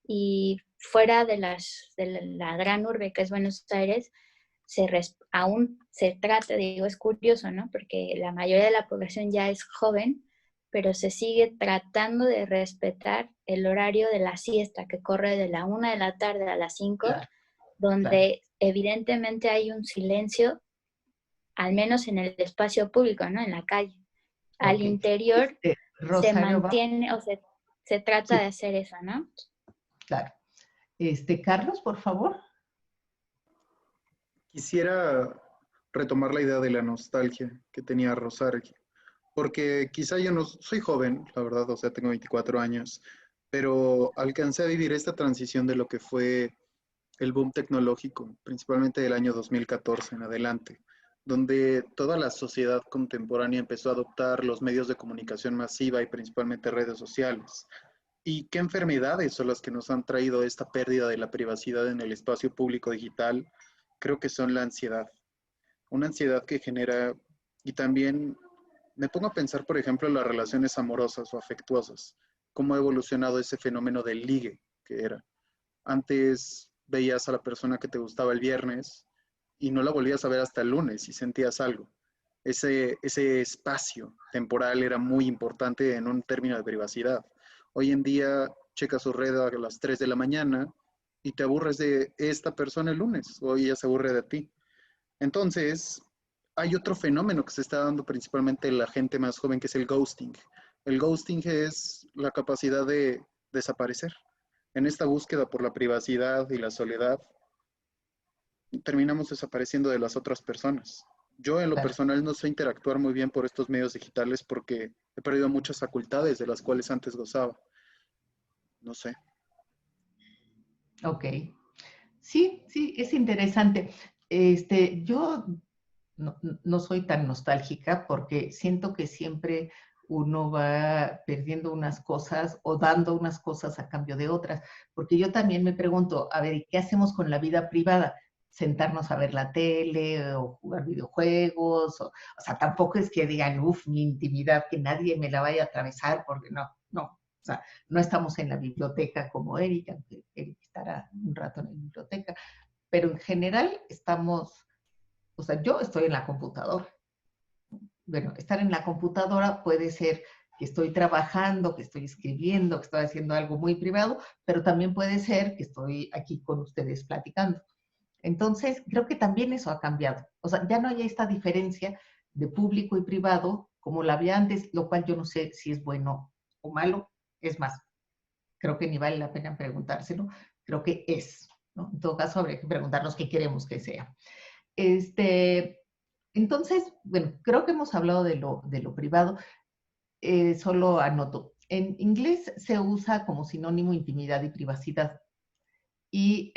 y fuera de la gran urbe que es Buenos Aires, aún se trata, digo, es curioso, ¿no? Porque la mayoría de la población ya es joven, pero se sigue tratando de respetar el horario de la siesta, que corre de la 1 de la tarde a las 5, donde evidentemente hay un silencio, al menos en el espacio público, ¿no? En la calle. Al interior se mantiene, o se trata de hacer eso, ¿no? Claro. Carlos, por favor. Quisiera retomar la idea de la nostalgia que tenía Rosargi, porque quizá yo no soy joven, la verdad, o sea, tengo 24 años, pero alcancé a vivir esta transición de lo que fue el boom tecnológico, principalmente del año 2014 en adelante, donde toda la sociedad contemporánea empezó a adoptar los medios de comunicación masiva y principalmente redes sociales. ¿Y qué enfermedades son las que nos han traído esta pérdida de la privacidad en el espacio público digital? Creo que son la ansiedad. Una ansiedad que genera, y también me pongo a pensar, por ejemplo, en las relaciones amorosas o afectuosas, cómo ha evolucionado ese fenómeno del ligue que era. Antes veías a la persona que te gustaba el viernes y no la volvías a ver hasta el lunes y sentías algo. Ese espacio temporal era muy importante en un término de privacidad. Hoy en día checas su red a las 3 de la mañana y te aburres de esta persona el lunes o ella se aburre de ti. Entonces, hay otro fenómeno que se está dando principalmente en la gente más joven, que es el ghosting. El ghosting es la capacidad de desaparecer. En esta búsqueda por la privacidad y la soledad, terminamos desapareciendo de las otras personas. Yo en lo personal no sé interactuar muy bien por estos medios digitales porque he perdido muchas facultades de las cuales antes gozaba. No sé. Ok. Sí, es interesante. Yo no soy tan nostálgica porque siento que siempre uno va perdiendo unas cosas o dando unas cosas a cambio de otras. Porque yo también me pregunto, a ver, ¿qué hacemos con la vida privada? Sentarnos a ver la tele o jugar videojuegos. O sea, tampoco es que digan, uff, mi intimidad, que nadie me la vaya a atravesar, porque no. O sea, no estamos en la biblioteca como Erika, aunque Erika estará un rato en la biblioteca, pero en general estamos, o sea, yo estoy en la computadora. Bueno, estar en la computadora puede ser que estoy trabajando, que estoy escribiendo, que estoy haciendo algo muy privado, pero también puede ser que estoy aquí con ustedes platicando. Entonces, creo que también eso ha cambiado. O sea, ya no hay esta diferencia de público y privado como la había antes, lo cual yo no sé si es bueno o malo. Es más, creo que ni vale la pena preguntárselo. Creo que es, ¿no? En todo caso, habría que preguntarnos qué queremos que sea. Entonces, bueno, creo que hemos hablado de lo privado. Solo anoto. En inglés se usa como sinónimo intimidad y privacidad. Y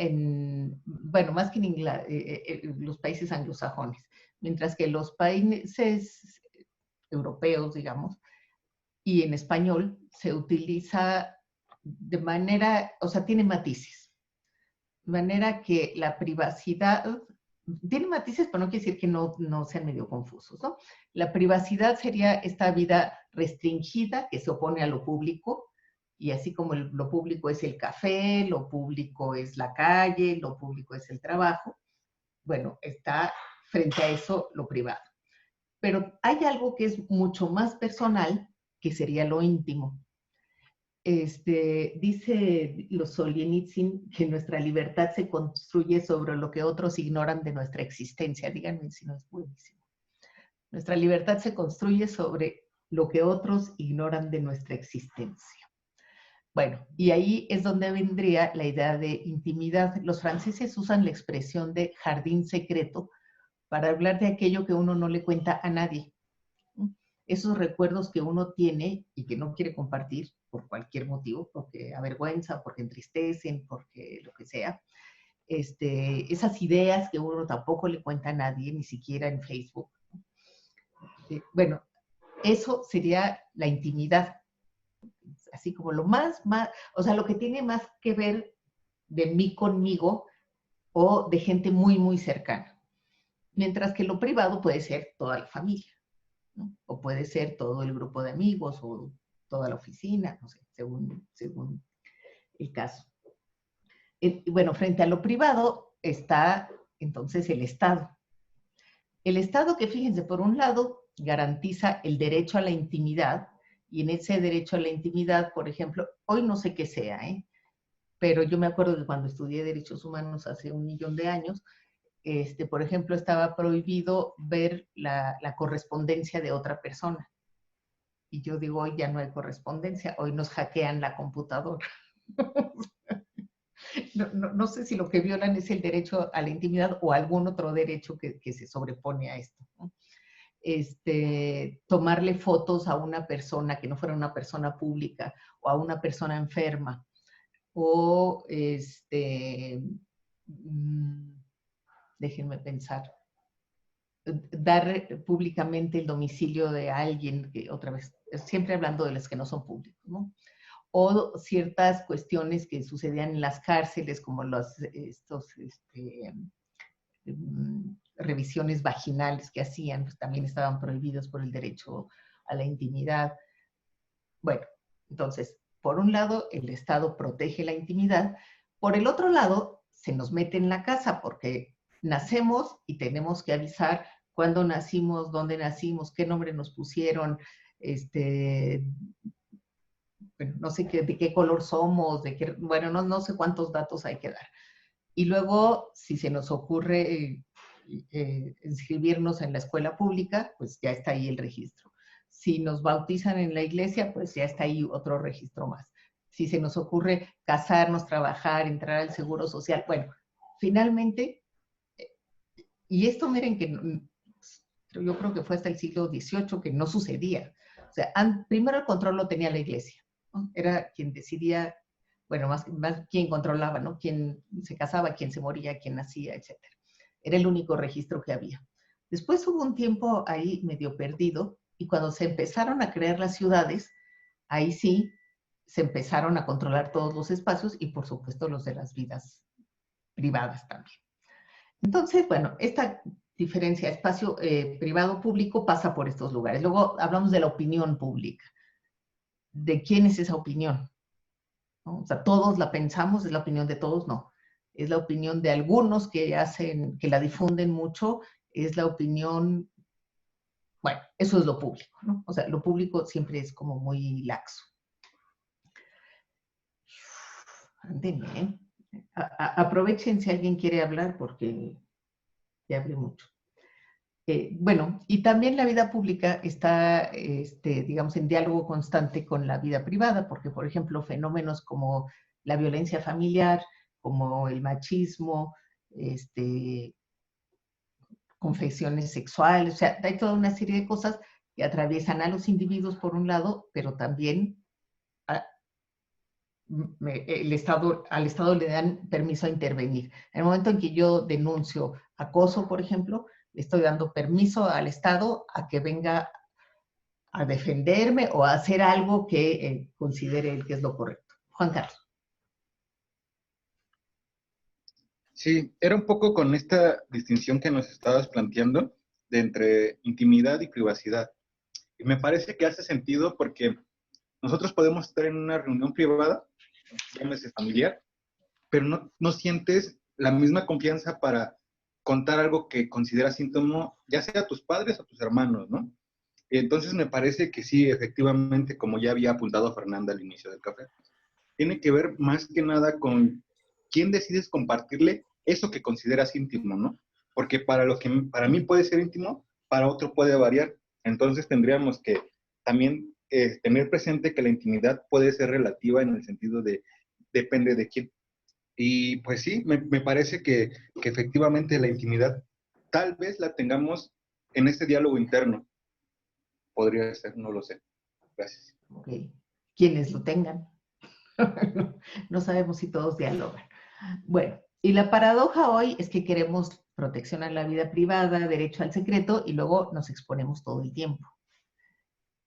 bueno, más que en los países anglosajones. Mientras que los países europeos, digamos, y en español se utiliza de manera, o sea, tiene matices. De manera que la privacidad, tiene matices, pero no quiere decir que no sean medio confusos, ¿no? La privacidad sería esta vida restringida que se opone a lo público, y así como lo público es el café, lo público es la calle, lo público es el trabajo, bueno, está frente a eso lo privado. Pero hay algo que es mucho más personal, que sería lo íntimo. Dice los Solzhenitsyn que nuestra libertad se construye sobre lo que otros ignoran de nuestra existencia. Díganme si no es buenísimo. Nuestra libertad se construye sobre lo que otros ignoran de nuestra existencia. Bueno, y ahí es donde vendría la idea de intimidad. Los franceses usan la expresión de jardín secreto para hablar de aquello que uno no le cuenta a nadie. Esos recuerdos que uno tiene y que no quiere compartir por cualquier motivo, porque avergüenza, porque entristecen, porque lo que sea. Esas ideas que uno tampoco le cuenta a nadie, ni siquiera en Facebook. Bueno, eso sería la intimidad. Así como lo más, o sea, lo que tiene más que ver de mí conmigo o de gente muy, muy cercana. Mientras que lo privado puede ser toda la familia, ¿no? O puede ser todo el grupo de amigos o toda la oficina, no sé, según el caso. Bueno, frente a lo privado está entonces el Estado. El Estado que, fíjense, por un lado garantiza el derecho a la intimidad, y en ese derecho a la intimidad, por ejemplo, hoy no sé qué sea, pero yo me acuerdo que cuando estudié Derechos Humanos hace 1.000.000 de años, por ejemplo, estaba prohibido ver la correspondencia de otra persona. Y yo digo, hoy ya no hay correspondencia, hoy nos hackean la computadora. No sé si lo que violan es el derecho a la intimidad o algún otro derecho que se sobrepone a esto, ¿no? Tomarle fotos a una persona que no fuera una persona pública o a una persona enferma, o déjenme pensar, dar públicamente el domicilio de alguien, que otra vez, siempre hablando de los que no son públicos, ¿no? O ciertas cuestiones que sucedían en las cárceles, como revisiones vaginales que hacían, pues también estaban prohibidos por el derecho a la intimidad. Bueno, entonces, por un lado, el Estado protege la intimidad, por el otro lado, se nos mete en la casa, porque nacemos y tenemos que avisar cuándo nacimos, dónde nacimos, qué nombre nos pusieron, bueno, no sé de qué color somos, bueno, no sé cuántos datos hay que dar. Y luego, si se nos ocurre inscribirnos en la escuela pública, pues ya está ahí el registro. Si nos bautizan en la iglesia, pues ya está ahí otro registro más. Si se nos ocurre casarnos, trabajar, entrar al seguro social, bueno, finalmente, y esto miren que yo creo que fue hasta el siglo XVIII que no sucedía. O sea, primero el control lo tenía la iglesia, ¿no? Era quien decidía, bueno, más quien controlaba, ¿no? Quién se casaba, quién se moría, quién nacía, etc. Era el único registro que había. Después hubo un tiempo ahí medio perdido, y cuando se empezaron a crear las ciudades, ahí sí se empezaron a controlar todos los espacios y, por supuesto, los de las vidas privadas también. Entonces, bueno, esta diferencia espacio privado-público pasa por estos lugares. Luego hablamos de la opinión pública. ¿De quién es esa opinión? ¿No? O sea, todos la pensamos, es la opinión de todos, no. Es la opinión de algunos que la difunden mucho, es la opinión, bueno, eso es lo público, ¿no? O sea, lo público siempre es como muy laxo. Ándeme, aprovechen si alguien quiere hablar, porque ya hablé mucho. Bueno, y también la vida pública está, digamos, en diálogo constante con la vida privada, porque, por ejemplo, fenómenos como la violencia familiar, como el machismo, confesiones sexuales, o sea, hay toda una serie de cosas que atraviesan a los individuos por un lado, pero también al Estado le dan permiso a intervenir. En el momento en que yo denuncio acoso, por ejemplo, le estoy dando permiso al Estado a que venga a defenderme o a hacer algo que considere él que es lo correcto. Juan Carlos. Sí, era un poco con esta distinción que nos estabas planteando de entre intimidad y privacidad. Y me parece que hace sentido porque nosotros podemos estar en una reunión privada, llámese familiar, pero no sientes la misma confianza para contar algo que consideras íntimo, ya sea a tus padres o a tus hermanos, ¿no? Y entonces me parece que sí, efectivamente, como ya había apuntado Fernanda al inicio del café, tiene que ver más que nada con quién decides compartirle eso que consideras íntimo, ¿no? Porque para lo que para mí puede ser íntimo, para otro puede variar. Entonces tendríamos que también tener presente que la intimidad puede ser relativa en el sentido de depende de quién. Y pues sí, me parece que efectivamente la intimidad tal vez la tengamos en este diálogo interno. Podría ser, no lo sé. Gracias. Ok. Quienes lo tengan. No sabemos si todos dialogan. Bueno, y la paradoja hoy es que queremos protección a la vida privada, derecho al secreto, y luego nos exponemos todo el tiempo.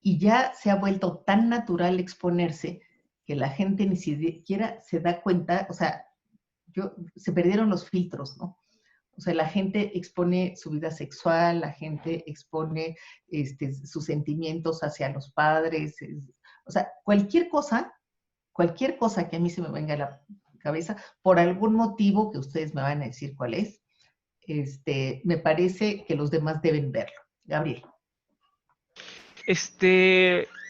Y ya se ha vuelto tan natural exponerse que la gente ni siquiera se da cuenta, o sea, se perdieron los filtros, ¿no? O sea, la gente expone su vida sexual, la gente expone sus sentimientos hacia los padres, o sea, cualquier cosa que a mí se me venga a la cabeza, por algún motivo que ustedes me van a decir cuál es, me parece que los demás deben verlo. Gabriel.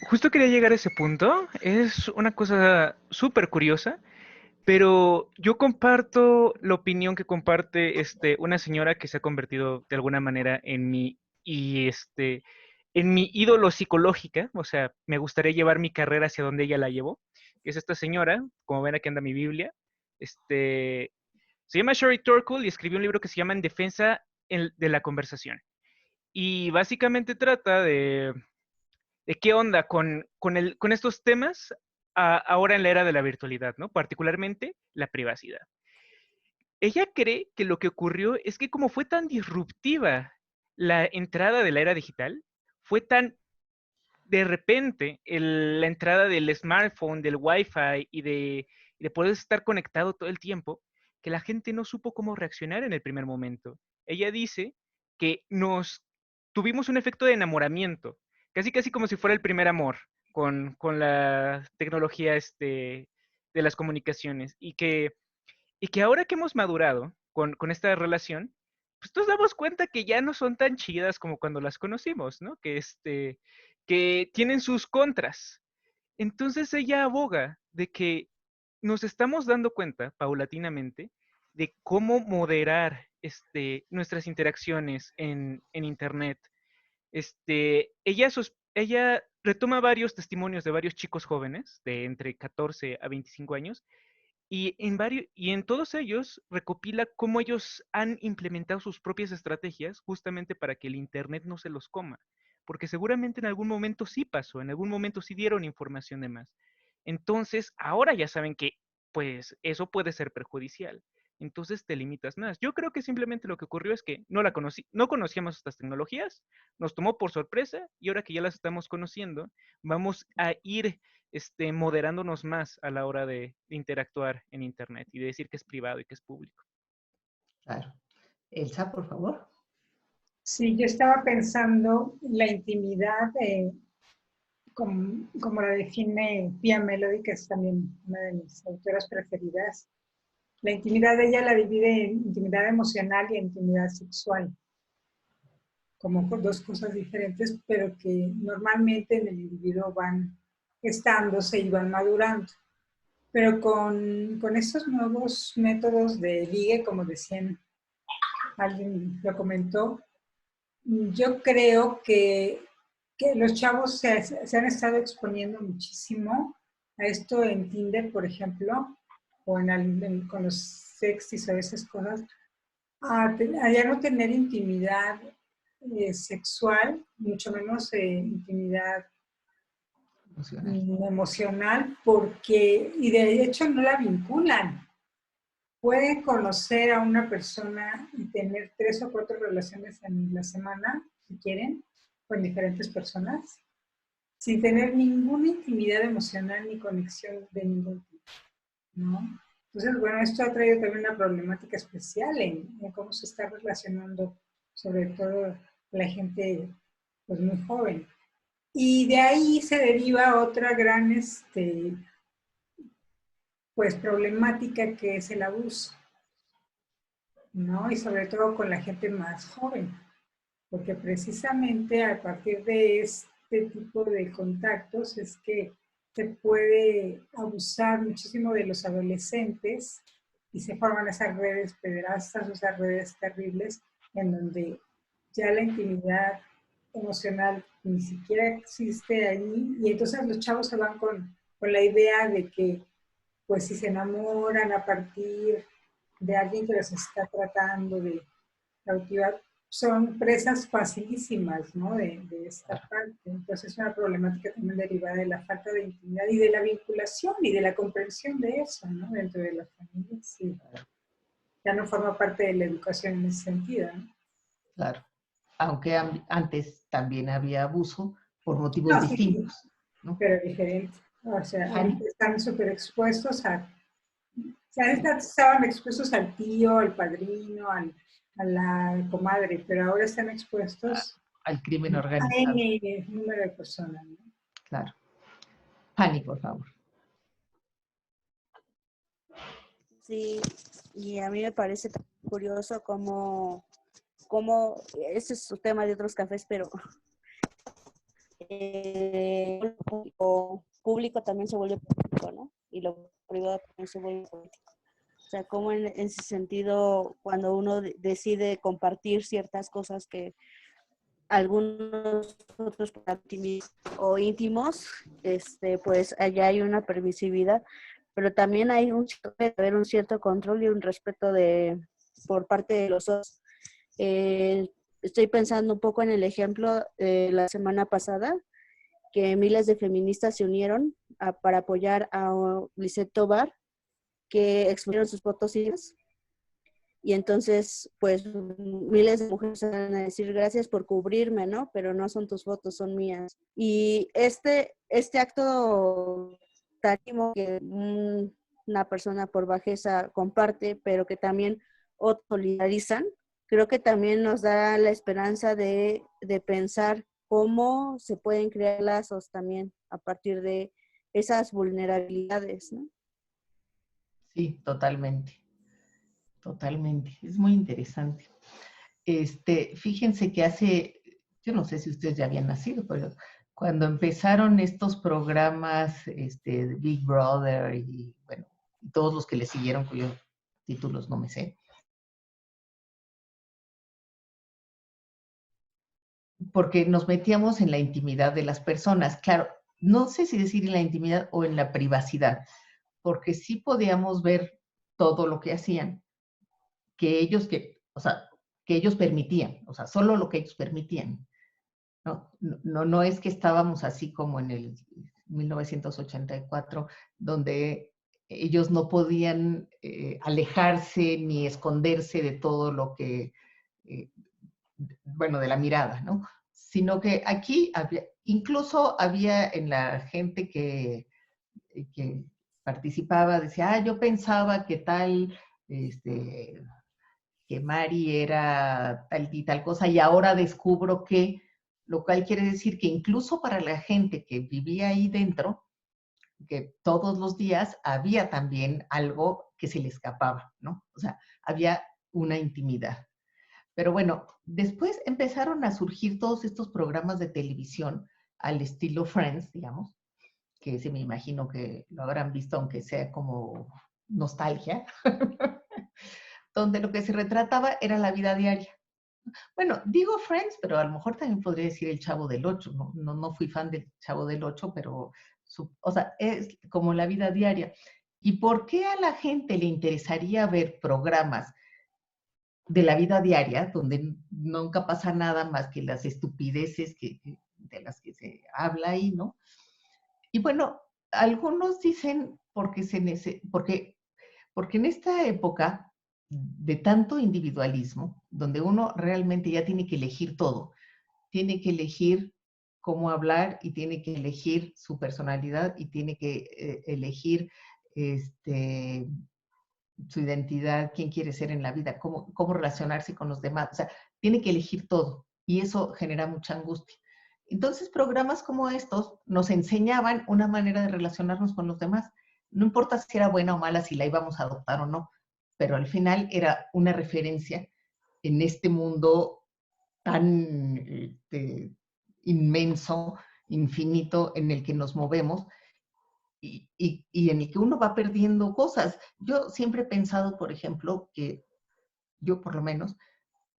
Justo quería llegar a ese punto. Es una cosa súper curiosa, pero yo comparto la opinión que comparte una señora que se ha convertido de alguna manera en en mi ídolo psicológica. O sea, me gustaría llevar mi carrera hacia donde ella la llevó, que es esta señora. Como ven, aquí anda mi Biblia. Se llama Sherry Turkle y escribió un libro que se llama En defensa de la conversación. Y básicamente trata de qué onda con estos temas ahora en la era de la virtualidad, ¿no? Particularmente la privacidad. Ella cree que lo que ocurrió es que como fue tan disruptiva la entrada de la era digital, fue tan de repente la entrada del smartphone, del Wi-Fi y de poder estar conectado todo el tiempo, que la gente no supo cómo reaccionar en el primer momento. Ella dice que tuvimos un efecto de enamoramiento, casi como si fuera el primer amor con la tecnología de las comunicaciones, y que ahora que hemos madurado con esta relación, pues nos damos cuenta que ya no son tan chidas como cuando las conocimos, ¿no? Que tienen sus contras. Entonces ella aboga de que nos estamos dando cuenta paulatinamente de cómo moderar nuestras interacciones en Internet. Ella retoma varios testimonios de varios chicos jóvenes de entre 14 a 25 años y en todos ellos recopila cómo ellos han implementado sus propias estrategias justamente para que el Internet no se los coma. Porque seguramente en algún momento sí pasó, en algún momento sí dieron información de más. Entonces, ahora ya saben que, pues, eso puede ser perjudicial. Entonces te limitas más. Yo creo que simplemente lo que ocurrió es que no conocíamos estas tecnologías, nos tomó por sorpresa, y ahora que ya las estamos conociendo, vamos a ir moderándonos más a la hora de interactuar en Internet y de decir que es privado y que es público. Claro. Elsa, por favor. Sí, yo estaba pensando la intimidad, como la define Pia Mellody, que es también una de mis autoras preferidas. La intimidad de ella la divide en intimidad emocional y intimidad sexual, como dos cosas diferentes, pero que normalmente en el individuo van gestándose y van madurando. Pero con estos nuevos métodos de ligue, como decían, alguien lo comentó, yo creo que los chavos se han estado exponiendo muchísimo a esto en Tinder, por ejemplo, o con los sexys o esas cosas, a ya no tener intimidad sexual, mucho menos intimidad emocional, y de hecho no la vinculan. Pueden conocer a una persona y tener 3 o 4 relaciones en la semana, si quieren, con diferentes personas, sin tener ninguna intimidad emocional ni conexión de ningún tipo, ¿no? Entonces, bueno, esto ha traído también una problemática especial en cómo se está relacionando, sobre todo la gente pues, muy joven. Y de ahí se deriva otra gran pues, problemática, que es el abuso. ¿no? Y sobre todo con la gente más joven, porque precisamente a partir de este tipo de contactos es que se puede abusar muchísimo de los adolescentes y se forman esas redes pederastas, esas redes terribles en donde ya la intimidad emocional ni siquiera existe ahí y entonces los chavos se van con la idea de que pues si se enamoran a partir de alguien que los está tratando de cautivar, son presas facilísimas, ¿no? De esta parte. Entonces es una problemática también derivada de la falta de intimidad y de la vinculación y de la comprensión de eso, ¿no? Dentro de las familias, sí. Ya no forma parte de la educación en ese sentido, ¿no? Claro. Aunque antes también había abuso por motivos No, sí, distintos, ¿no? pero diferente. O sea, ahorita están súper expuestos a... O sea, estaban expuestos al tío, al padrino, a la comadre, pero ahora están expuestos al crimen a organizado. N número de personas, ¿no? Claro. Fanny, por favor. Sí, y a mí me parece tan curioso cómo ese es su tema de otros cafés, pero lo público también se vuelve político, ¿no? Y lo privado también se vuelve político. O sea, como en ese sentido, cuando uno decide compartir ciertas cosas que algunos otros o íntimos, pues allá hay una permisividad, pero también hay debe haber un cierto control y un respeto por parte de los otros. Estoy pensando un poco en el ejemplo de la semana pasada, que miles de feministas se unieron para apoyar a Lisette Tovar, que expusieron sus fotos y entonces, pues, miles de mujeres van a decir gracias por cubrirme, ¿no? Pero no son tus fotos, son mías. Y este acto táctico que una persona por bajeza comparte, pero que también otros solidarizan, creo que también nos da la esperanza de pensar cómo se pueden crear lazos también a partir de esas vulnerabilidades, ¿no? Sí, totalmente. Totalmente. Es muy interesante. Fíjense que yo no sé si ustedes ya habían nacido, pero cuando empezaron estos programas, Big Brother y, bueno, todos los que le siguieron, cuyos títulos no me sé, porque nos metíamos en la intimidad de las personas. Claro, no sé si decir en la intimidad o en la privacidad, porque sí podíamos ver todo lo que hacían, que ellos permitían, o sea, solo lo que ellos permitían. No es que estábamos así como en el 1984, donde ellos no podían alejarse ni esconderse de todo lo que, bueno, de la mirada, ¿no? Sino que aquí incluso había en la gente que participaba, decía, yo pensaba que tal, que Mari era tal y tal cosa, y ahora descubro que, lo cual quiere decir que incluso para la gente que vivía ahí dentro, que todos los días había también algo que se le escapaba, ¿no? O sea, había una intimidad. Pero bueno, después empezaron a surgir todos estos programas de televisión al estilo Friends, digamos, que se me imagino que lo habrán visto, aunque sea como nostalgia, donde lo que se retrataba era la vida diaria. Bueno, digo Friends, pero a lo mejor también podría decir El Chavo del Ocho. No fui fan del Chavo del Ocho, pero, o sea, es como la vida diaria. ¿Y por qué a la gente le interesaría ver programas de la vida diaria, donde nunca pasa nada más que las estupideces de las que se habla ahí, ¿no? Y bueno, algunos dicen porque en esta época de tanto individualismo, donde uno realmente ya tiene que elegir todo, tiene que elegir cómo hablar y tiene que elegir su personalidad y tiene que elegir su identidad, quién quiere ser en la vida, cómo relacionarse con los demás. O sea, tiene que elegir todo y eso genera mucha angustia. Entonces, programas como estos nos enseñaban una manera de relacionarnos con los demás. No importa si era buena o mala, si la íbamos a adoptar o no, pero al final era una referencia en este mundo tan inmenso, infinito, en el que nos movemos y en el que uno va perdiendo cosas. Yo siempre he pensado, por ejemplo, que yo por lo menos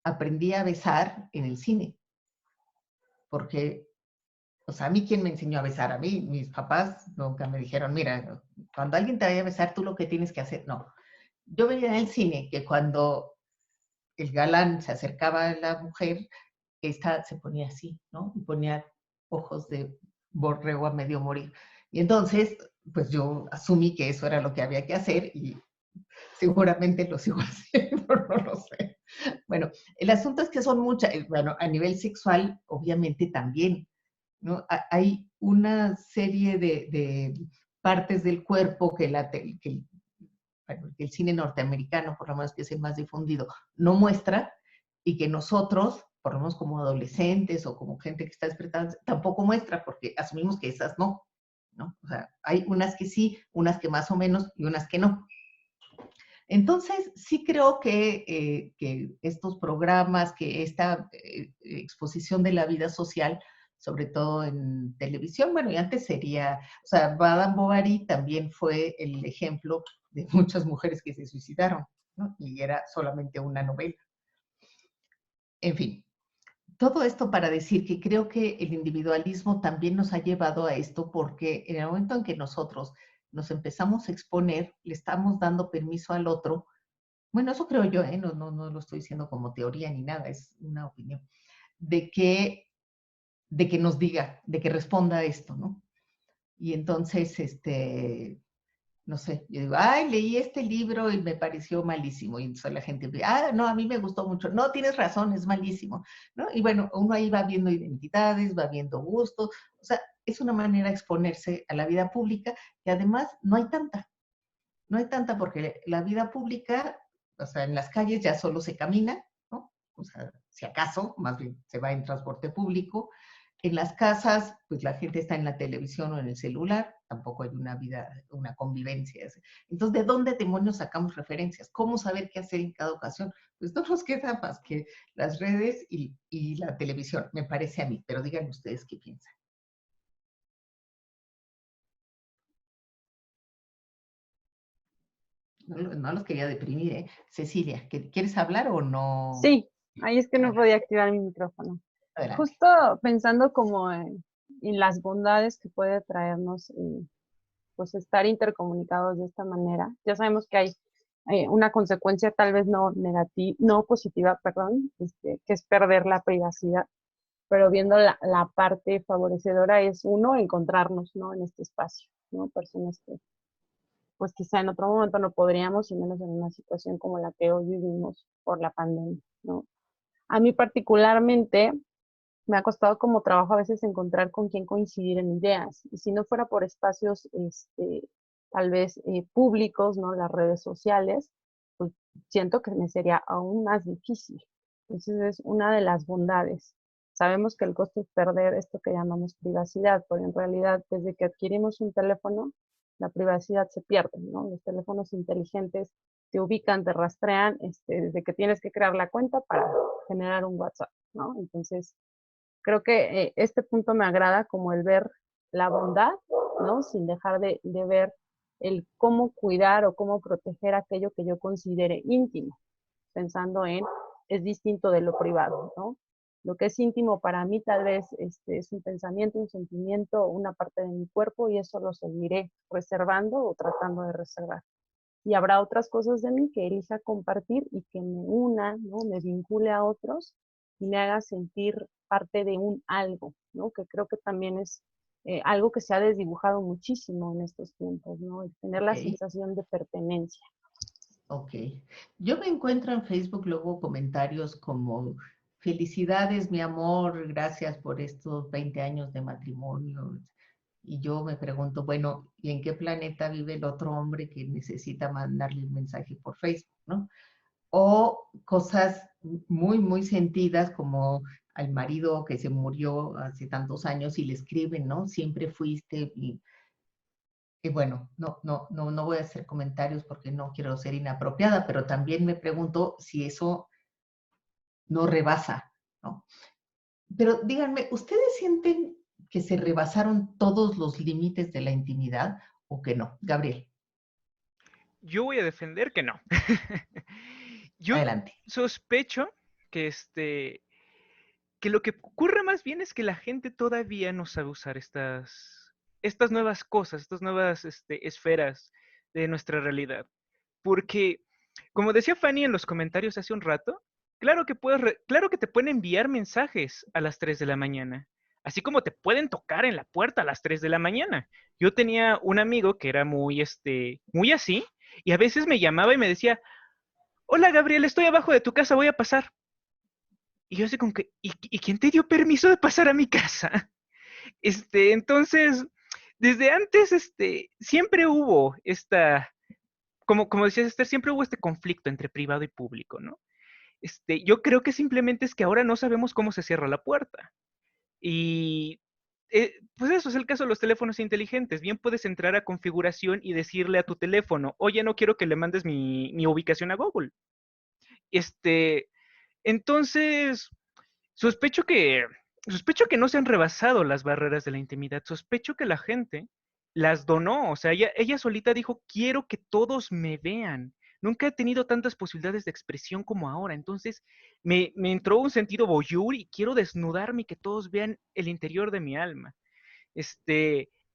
aprendí a besar en el cine, porque, o sea, a mí, ¿quién me enseñó a besar? A mí, mis papás nunca me dijeron, mira, cuando alguien te vaya a besar, tú lo que tienes que hacer, no. Yo veía en el cine que cuando el galán se acercaba a la mujer, esta se ponía así, ¿no? Y ponía ojos de borrego a medio morir. Y entonces, pues yo asumí que eso era lo que había que hacer y seguramente lo sigo haciendo, no lo sé. Bueno, el asunto es que son muchas, bueno, a nivel sexual, obviamente también, ¿no? Hay una serie de partes del cuerpo que el cine norteamericano, por lo menos que es el más difundido, no muestra y que nosotros, por lo menos como adolescentes o como gente que está despertando, tampoco muestra porque asumimos que esas no, ¿no? O sea, hay unas que sí, unas que más o menos y unas que no. Entonces, sí creo que estos programas, que esta exposición de la vida social, sobre todo en televisión, bueno, y antes sería, o sea, Madame Bovary también fue el ejemplo de muchas mujeres que se suicidaron, ¿no? Y era solamente una novela. En fin, todo esto para decir que creo que el individualismo también nos ha llevado a esto porque en el momento en que nosotros nos empezamos a exponer, le estamos dando permiso al otro. Bueno, eso creo yo, no lo estoy diciendo como teoría ni nada, es una opinión, de que nos diga, de que responda a esto, ¿no? Y entonces, no sé, yo digo, ay, leí este libro y me pareció malísimo. Y entonces la gente dice, no, a mí me gustó mucho. No, tienes razón, es malísimo, ¿no? Y bueno, uno ahí va viendo identidades, va viendo gustos, o sea, es una manera de exponerse a la vida pública y además no hay tanta. No hay tanta porque la vida pública, o sea, en las calles ya solo se camina, ¿no? O sea, si acaso, más bien se va en transporte público. En las casas, pues la gente está en la televisión o en el celular, tampoco hay una vida, una convivencia. Entonces, ¿de dónde demonios sacamos referencias? ¿Cómo saber qué hacer en cada ocasión? Pues no nos queda más que las redes y la televisión, me parece a mí, pero díganme ustedes qué piensan. No los quería deprimir, ¿eh? Cecilia, ¿quieres hablar o no? Sí, ahí es que no podía activar mi micrófono. Adelante. Justo pensando como en las bondades que puede traernos pues estar intercomunicados de esta manera. Ya sabemos que hay una consecuencia tal vez no negativa, no positiva, perdón, que es perder la privacidad, pero viendo la parte favorecedora es uno, encontrarnos, ¿no? En este espacio, ¿no? Personas que pues quizá en otro momento no podríamos, y menos en una situación como la que hoy vivimos por la pandemia, ¿no? A mí particularmente me ha costado como trabajo a veces encontrar con quién coincidir en ideas, y si no fuera por espacios, tal vez públicos, ¿no? Las redes sociales, pues siento que me sería aún más difícil. Entonces es una de las bondades. Sabemos que el costo es perder esto que llamamos privacidad, porque en realidad desde que adquirimos un teléfono, la privacidad se pierde, ¿no? Los teléfonos inteligentes te ubican, te rastrean, desde que tienes que crear la cuenta para generar un WhatsApp, ¿no? Entonces, creo que este punto me agrada como el ver la bondad, ¿no? Sin dejar de ver el cómo cuidar o cómo proteger aquello que yo considere íntimo, pensando en, es distinto de lo privado, ¿no? Lo que es íntimo para mí tal vez es un pensamiento, un sentimiento, una parte de mi cuerpo, y eso lo seguiré reservando o tratando de reservar. Y habrá otras cosas de mí que elija compartir y que me una, ¿no? Me vincule a otros y me haga sentir parte de un algo, ¿no? Que creo que también es algo que se ha desdibujado muchísimo en estos tiempos, ¿no? El tener la sensación de pertenencia. Ok. Yo me encuentro en Facebook luego comentarios como, felicidades, mi amor, gracias por estos 20 años de matrimonio. Y yo me pregunto, bueno, ¿y en qué planeta vive el otro hombre que necesita mandarle un mensaje por Facebook, ¿no? O cosas muy, muy sentidas como al marido que se murió hace tantos años y le escriben, ¿no? Siempre fuiste Y bueno, no voy a hacer comentarios porque no quiero ser inapropiada, pero también me pregunto si eso no rebasa, ¿no? Pero díganme, ¿ustedes sienten que se rebasaron todos los límites de la intimidad o que no? Gabriel. Yo voy a defender que no. Yo Adelante. sospecho que que lo que ocurre más bien es que la gente todavía no sabe usar estas nuevas cosas, estas nuevas esferas de nuestra realidad. Porque, como decía Fanny en los comentarios hace un rato, claro que claro que te pueden enviar mensajes a las 3 de la mañana, así como te pueden tocar en la puerta a las 3 de la mañana. Yo tenía un amigo que era muy así, y a veces me llamaba y me decía, hola Gabriel, estoy abajo de tu casa, voy a pasar. Y yo así como que, ¿y quién te dio permiso de pasar a mi casa? Entonces, desde antes, siempre hubo como decías Esther, siempre hubo este conflicto entre privado y público, ¿no? Yo creo que simplemente es que ahora no sabemos cómo se cierra la puerta. Y pues eso es el caso de los teléfonos inteligentes. Bien puedes entrar a configuración y decirle a tu teléfono, oye, no quiero que le mandes mi ubicación a Google. Entonces, sospecho que no se han rebasado las barreras de la intimidad. Sospecho que la gente las donó. O sea, ella solita dijo, quiero que todos me vean. Nunca he tenido tantas posibilidades de expresión como ahora. Entonces, me entró un sentido voyeur y quiero desnudarme y que todos vean el interior de mi alma.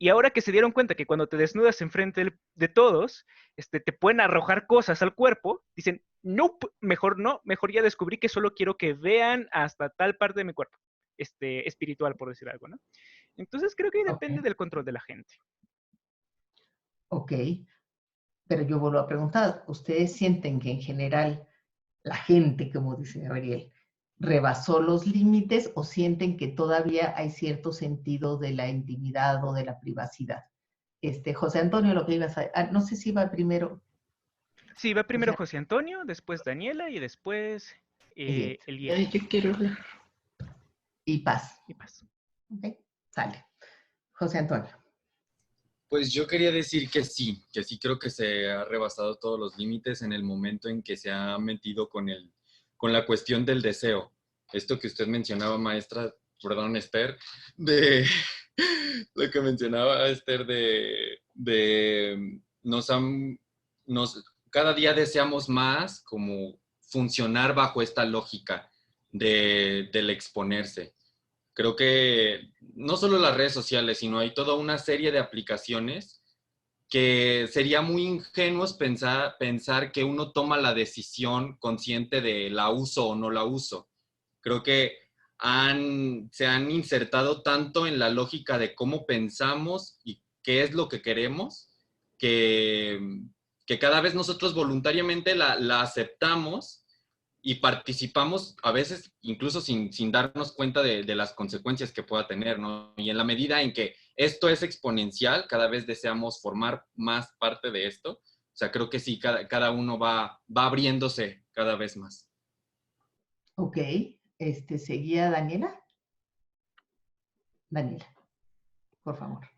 Y ahora que se dieron cuenta que cuando te desnudas enfrente de todos, te pueden arrojar cosas al cuerpo, dicen, nope, mejor no, mejor ya descubrí que solo quiero que vean hasta tal parte de mi cuerpo, espiritual, por decir algo, ¿no? Entonces creo que ahí depende del control de la gente. Ok, pero yo vuelvo a preguntar, ¿ustedes sienten que en general la gente, como dice Gabriel, rebasó los límites o sienten que todavía hay cierto sentido de la intimidad o de la privacidad? José Antonio, lo que ibas a... no sé si va primero. Sí, va primero José Antonio, después Daniela y después Elías. Yo quiero hablar. Y Paz. Y Paz. Ok, sale. José Antonio. Pues yo quería decir que sí creo que se ha rebasado todos los límites en el momento en que se ha metido con la cuestión del deseo. Esto que usted mencionaba, maestra, perdón, Esther, de lo que mencionaba Esther de cada día deseamos más como funcionar bajo esta lógica del exponerse. Creo que no solo las redes sociales, sino hay toda una serie de aplicaciones que sería muy ingenuos pensar que uno toma la decisión consciente de la uso o no la uso. Creo que se han insertado tanto en la lógica de cómo pensamos y qué es lo que queremos, que cada vez nosotros voluntariamente la aceptamos y participamos a veces incluso sin darnos cuenta de las consecuencias que pueda tener, ¿no? Y en la medida en que esto es exponencial, cada vez deseamos formar más parte de esto. O sea, creo que sí, cada uno va abriéndose cada vez más. Ok, ¿seguía Daniela? Daniela, por favor.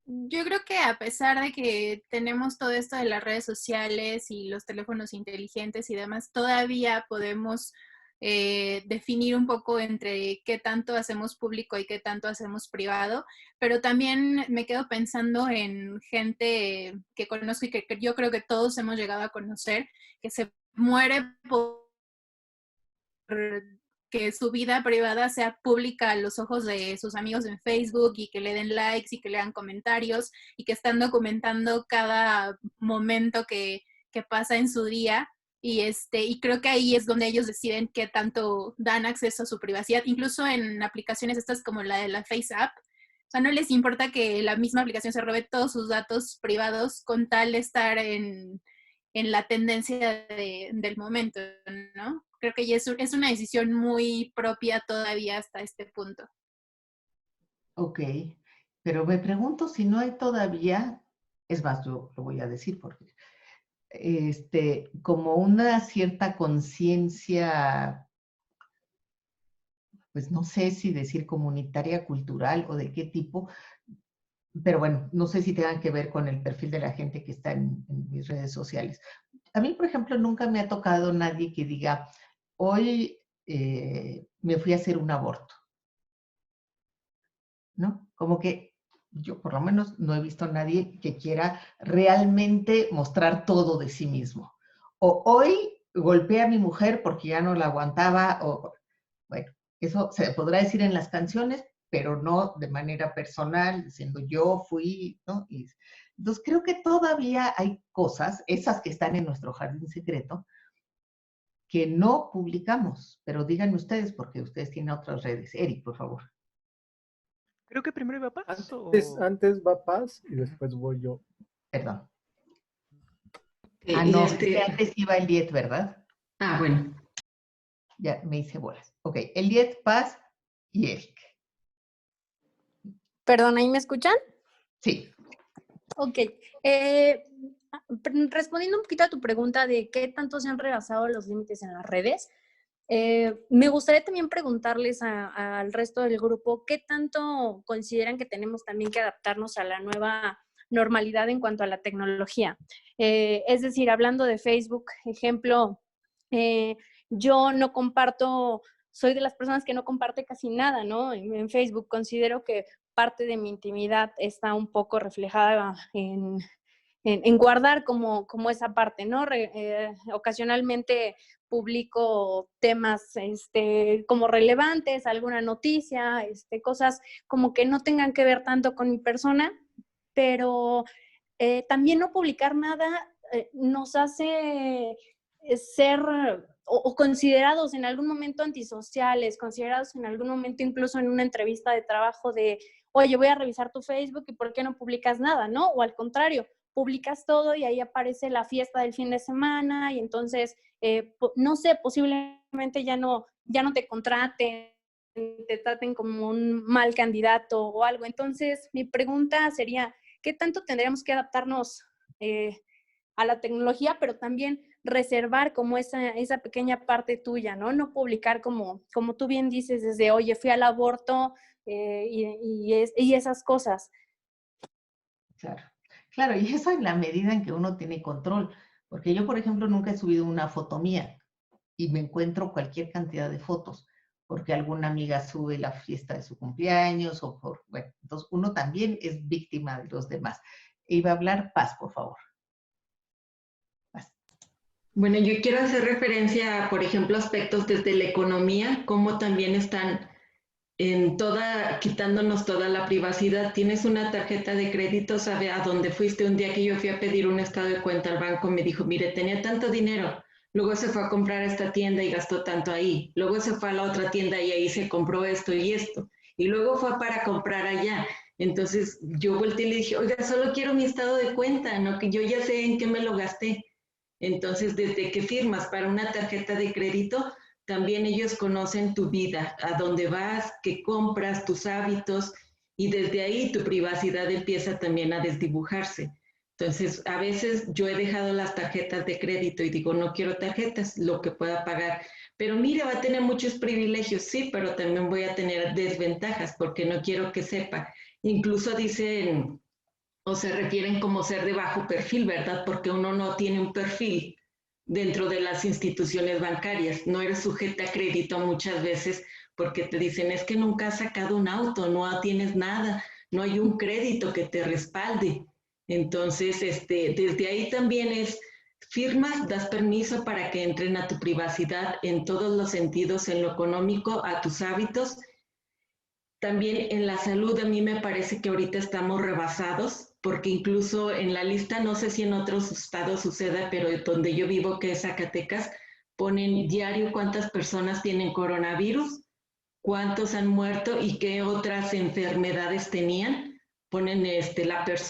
Yo creo que a pesar de que tenemos todo esto de las redes sociales y los teléfonos inteligentes y demás, todavía podemos definir un poco entre qué tanto hacemos público y qué tanto hacemos privado, pero también me quedo pensando en gente que conozco y que yo creo que todos hemos llegado a conocer, que se muere por que su vida privada sea pública a los ojos de sus amigos en Facebook y que le den likes y que le hagan comentarios y que están documentando cada momento que pasa en su día. Y creo que ahí es donde ellos deciden qué tanto dan acceso a su privacidad, incluso en aplicaciones estas como la de la FaceApp. O sea, no les importa que la misma aplicación se robe todos sus datos privados con tal de estar en la tendencia del momento, ¿no? Creo que ya es una decisión muy propia todavía hasta este punto. Ok, pero me pregunto si no hay todavía, es más, yo lo voy a decir porque, como una cierta conciencia, pues no sé si decir comunitaria, cultural o de qué tipo, pero bueno, no sé si tengan que ver con el perfil de la gente que está en mis redes sociales. A mí, por ejemplo, nunca me ha tocado nadie que diga, hoy me fui a hacer un aborto, ¿no? Como que yo por lo menos no he visto a nadie que quiera realmente mostrar todo de sí mismo. O hoy golpeé a mi mujer porque ya no la aguantaba, o bueno, eso se podrá decir en las canciones, pero no de manera personal, diciendo yo fui, ¿no? Entonces creo que todavía hay cosas, esas que están en nuestro jardín secreto, que no publicamos, pero díganme ustedes porque ustedes tienen otras redes. Eric, por favor. Creo que primero iba Paz. Antes va Paz y después voy yo. Perdón. Y no, antes iba Eliet, ¿verdad? Bueno. Ya me hice bolas. Ok, Eliet, Paz y Eric. Perdón, ¿ahí me escuchan? Sí. Ok. Respondiendo un poquito a tu pregunta de qué tanto se han rebasado los límites en las redes, me gustaría también preguntarles al resto del grupo qué tanto consideran que tenemos también que adaptarnos a la nueva normalidad en cuanto a la tecnología. Es decir, hablando de Facebook, ejemplo, yo no comparto, soy de las personas que no comparte casi nada, ¿no? En Facebook considero que parte de mi intimidad está un poco reflejada en guardar como esa parte, ¿no? Ocasionalmente publico temas como relevantes, alguna noticia, cosas como que no tengan que ver tanto con mi persona, pero también no publicar nada nos hace ser o considerados en algún momento antisociales, considerados en algún momento incluso en una entrevista de trabajo de, oye, voy a revisar tu Facebook y ¿por qué no publicas nada, no? O al contrario, publicas todo y ahí aparece la fiesta del fin de semana y entonces, no sé, posiblemente ya no te contraten, te traten como un mal candidato o algo. Entonces, mi pregunta sería, ¿qué tanto tendríamos que adaptarnos a la tecnología, pero también reservar como esa pequeña parte tuya, ¿no? No publicar como tú bien dices, desde, oye, fui al aborto y esas cosas. Claro. Claro, y eso en la medida en que uno tiene control. Porque yo, por ejemplo, nunca he subido una foto mía y me encuentro cualquier cantidad de fotos, porque alguna amiga sube la fiesta de su cumpleaños o bueno, entonces uno también es víctima de los demás. Iba a hablar Paz, por favor. Paz. Bueno, yo quiero hacer referencia a, por ejemplo, aspectos desde la economía, cómo también están quitándonos toda la privacidad. Tienes una tarjeta de crédito, sabe a dónde fuiste. Un día que yo fui a pedir un estado de cuenta al banco, me dijo, mire, tenía tanto dinero, luego se fue a comprar a esta tienda y gastó tanto ahí, luego se fue a la otra tienda y ahí se compró esto y esto, y luego fue para comprar allá. Entonces yo volteé y le dije, oiga, solo quiero mi estado de cuenta, ¿no? Que yo ya sé en qué me lo gasté. Entonces, desde que firmas para una tarjeta de crédito, también ellos conocen tu vida, a dónde vas, qué compras, tus hábitos, y desde ahí tu privacidad empieza también a desdibujarse. Entonces, a veces yo he dejado las tarjetas de crédito y digo, no quiero tarjetas, lo que pueda pagar. Pero mire, va a tener muchos privilegios, sí, pero también voy a tener desventajas porque no quiero que sepa. Incluso dicen, o se refieren como ser de bajo perfil, ¿verdad? Porque uno no tiene un perfil dentro de las instituciones bancarias. No eres sujeta a crédito muchas veces porque te dicen, es que nunca has sacado un auto, no tienes nada, no hay un crédito que te respalde. Entonces, desde ahí también es, firmas, das permiso para que entren a tu privacidad en todos los sentidos, en lo económico, a tus hábitos. También en la salud a mí me parece que ahorita estamos rebasados, porque incluso en la lista, no sé si en otros estados suceda, pero donde yo vivo, que es Zacatecas, ponen diario cuántas personas tienen coronavirus, cuántos han muerto y qué otras enfermedades tenían. Ponen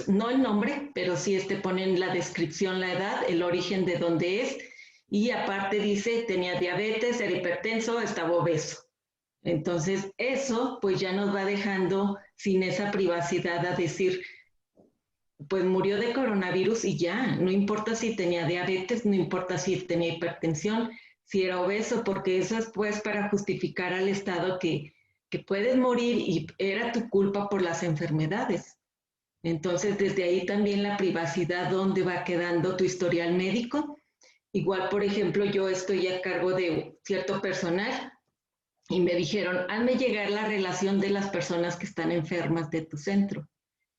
no el nombre, pero sí ponen la descripción, la edad, el origen de dónde es, y aparte dice tenía diabetes, era hipertenso, estaba obeso. Entonces eso pues ya nos va dejando sin esa privacidad a decir, pues murió de coronavirus y ya, no importa si tenía diabetes, no importa si tenía hipertensión, si era obeso, porque eso es pues para justificar al Estado que puedes morir y era tu culpa por las enfermedades. Entonces, desde ahí también la privacidad, ¿dónde va quedando tu historial médico? Igual, por ejemplo, yo estoy a cargo de cierto personal y me dijeron, hazme llegar la relación de las personas que están enfermas de tu centro.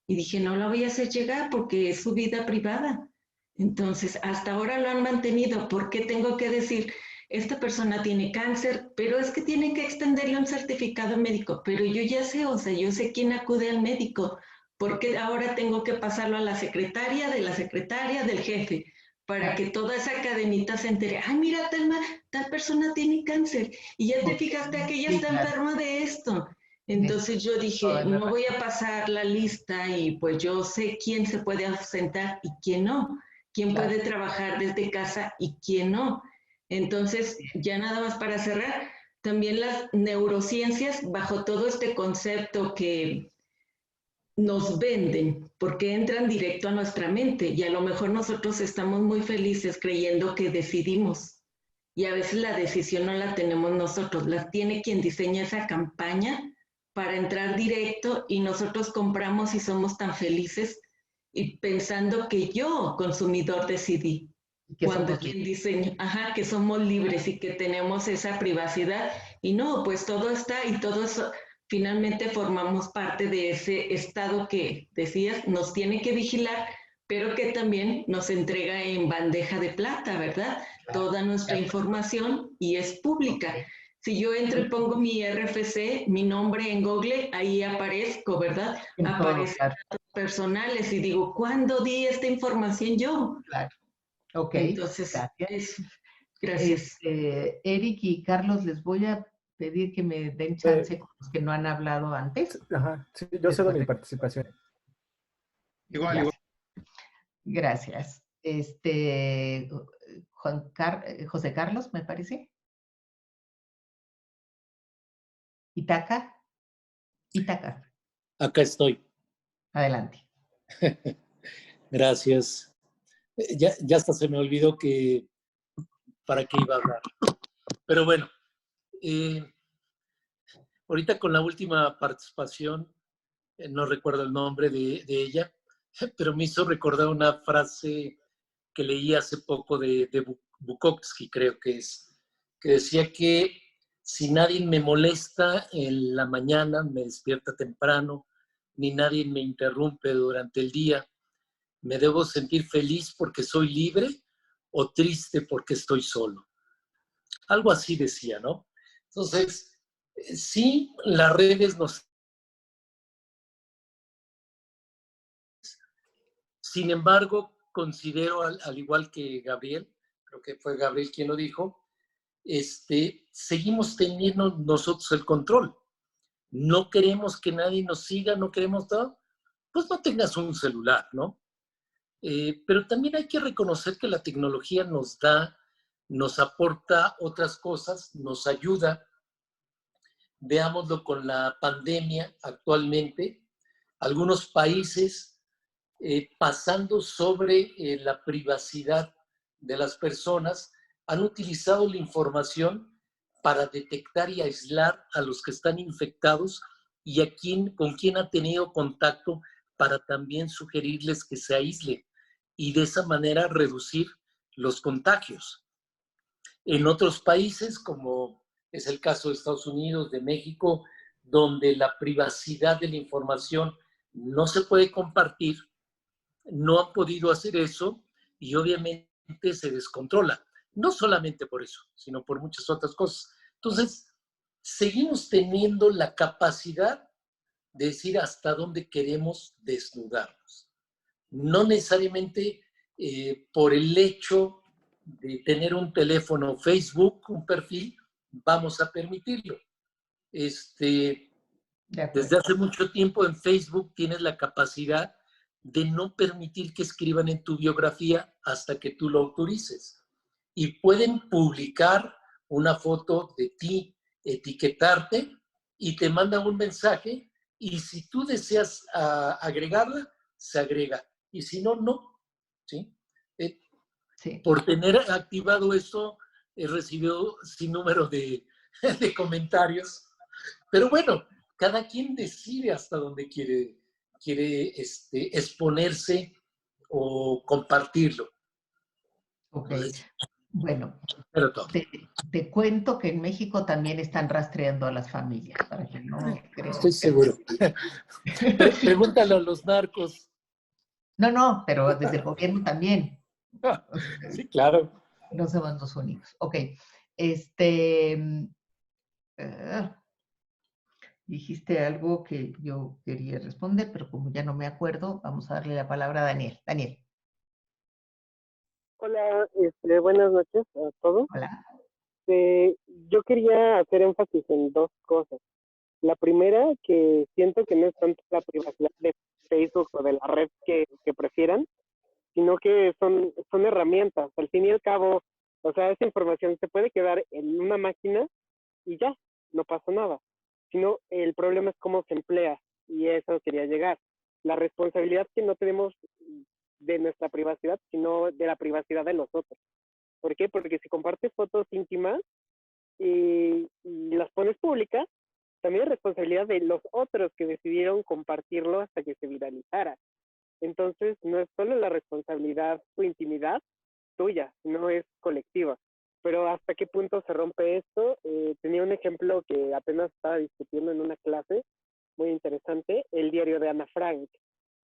Y dije, no la voy a hacer llegar porque es su vida privada. Entonces, hasta ahora lo han mantenido. ¿Por qué tengo que decir, esta persona tiene cáncer, pero es que tienen que extenderle un certificado médico? Pero yo ya sé, o sea, yo sé quién acude al médico. ¿Por qué ahora tengo que pasarlo a la secretaria de la secretaria del jefe? Para que toda esa cadenita se entere. Ay, mira, Telma, tal persona tiene cáncer. Y ya te fijaste que ella está enferma de esto. Entonces yo dije, no voy a pasar la lista y pues yo sé quién se puede ausentar y quién no. Quién puede trabajar desde casa y quién no. Entonces, ya nada más para cerrar, también las neurociencias, bajo todo este concepto que nos venden, porque entran directo a nuestra mente y a lo mejor nosotros estamos muy felices creyendo que decidimos. Y a veces la decisión no la tenemos nosotros, la tiene quien diseña esa campaña para entrar directo y nosotros compramos y somos tan felices y pensando que yo, consumidor, decidí. Cuando quien diseña, que somos libres y que tenemos esa privacidad. Y no, pues todo está y todo eso, finalmente formamos parte de ese estado que decías, nos tiene que vigilar, pero que también nos entrega en bandeja de plata, ¿verdad? Toda nuestra información y es pública. Si yo entro y pongo mi RFC, mi nombre en Google, ahí aparezco, ¿verdad? Aparecen datos personales y digo, ¿cuándo di esta información yo? Claro. Ok, entonces, gracias. Gracias. Eric y Carlos, les voy a pedir que me den chance con los que no han hablado antes. Ajá, sí, yo cedo mi participación. Igual. Gracias. José Carlos, me parece. Itaca. Acá estoy. Adelante. Gracias. Ya hasta se me olvidó para qué iba a hablar. Pero bueno, ahorita con la última participación, no recuerdo el nombre de ella, pero me hizo recordar una frase que leí hace poco de Bukowski, creo que es, que decía que si nadie me molesta en la mañana, me despierta temprano, ni nadie me interrumpe durante el día, me debo sentir feliz porque soy libre o triste porque estoy solo. Algo así decía, ¿no? Entonces, sí, las redes nos... Sin embargo, considero, al igual que Gabriel, creo que fue Gabriel quien lo dijo, seguimos teniendo nosotros el control. No queremos que nadie nos siga, no queremos todo, pues no tengas un celular, ¿no? Pero también hay que reconocer que la tecnología nos aporta otras cosas, nos ayuda. Veámoslo con la pandemia actualmente. Algunos países pasando sobre la privacidad de las personas han utilizado la información para detectar y aislar a los que están infectados y con quien ha tenido contacto para también sugerirles que se aíslen y de esa manera reducir los contagios. En otros países, como es el caso de Estados Unidos, de México, donde la privacidad de la información no se puede compartir, no han podido hacer eso y obviamente se descontrola. No solamente por eso, sino por muchas otras cosas. Entonces, seguimos teniendo la capacidad de decir hasta dónde queremos desnudarnos. No necesariamente por el hecho de tener un teléfono Facebook, un perfil, vamos a permitirlo. Desde hace mucho tiempo en Facebook tienes la capacidad de no permitir que escriban en tu biografía hasta que tú lo autorices. Y pueden publicar una foto de ti, etiquetarte y te mandan un mensaje y si tú deseas agregarla, se agrega. Y si no, no. ¿Sí? Por tener activado esto, he recibido sin número de comentarios. Pero bueno, cada quien decide hasta dónde quiere quiere exponerse o compartirlo. Ok. Entonces, Bueno, pero todo. te cuento que en México también están rastreando a las familias, para que no crean. Estoy seguro. Pregúntalo a los narcos. No, pero desde el gobierno también. Sí, claro. No somos los únicos. Ok. Dijiste algo que yo quería responder, pero como ya no me acuerdo, vamos a darle la palabra a Daniel. Daniel. Hola, buenas noches a todos. Hola. Yo quería hacer énfasis en dos cosas. La primera, que siento que no es tanto la privacidad de Facebook o de la red que prefieran, sino que son herramientas. Al fin y al cabo, o sea, esa información se puede quedar en una máquina y ya, no pasa nada. Sino el problema es cómo se emplea, y eso quería llegar. La responsabilidad que no tenemos de nuestra privacidad, sino de la privacidad de los otros. ¿Por qué? Porque si compartes fotos íntimas y las pones públicas, también es responsabilidad de los otros que decidieron compartirlo hasta que se viralizara. Entonces, no es solo la responsabilidad, tu intimidad tuya, no es colectiva. Pero ¿hasta qué punto se rompe esto? Tenía un ejemplo que apenas estaba discutiendo en una clase, muy interesante, el diario de Ana Frank.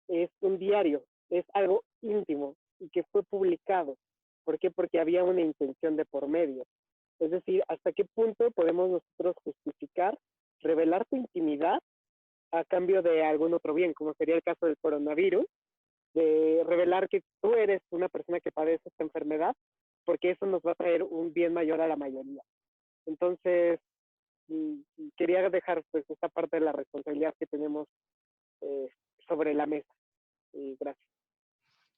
Es un diario, es algo íntimo y que fue publicado. ¿Por qué? Porque había una intención de por medio. Es decir, ¿hasta qué punto podemos nosotros justificar revelar tu intimidad a cambio de algún otro bien, como sería el caso del coronavirus, de revelar que tú eres una persona que padece esta enfermedad, porque eso nos va a traer un bien mayor a la mayoría? Entonces, quería dejar pues esta parte de la responsabilidad que tenemos sobre la mesa. Gracias.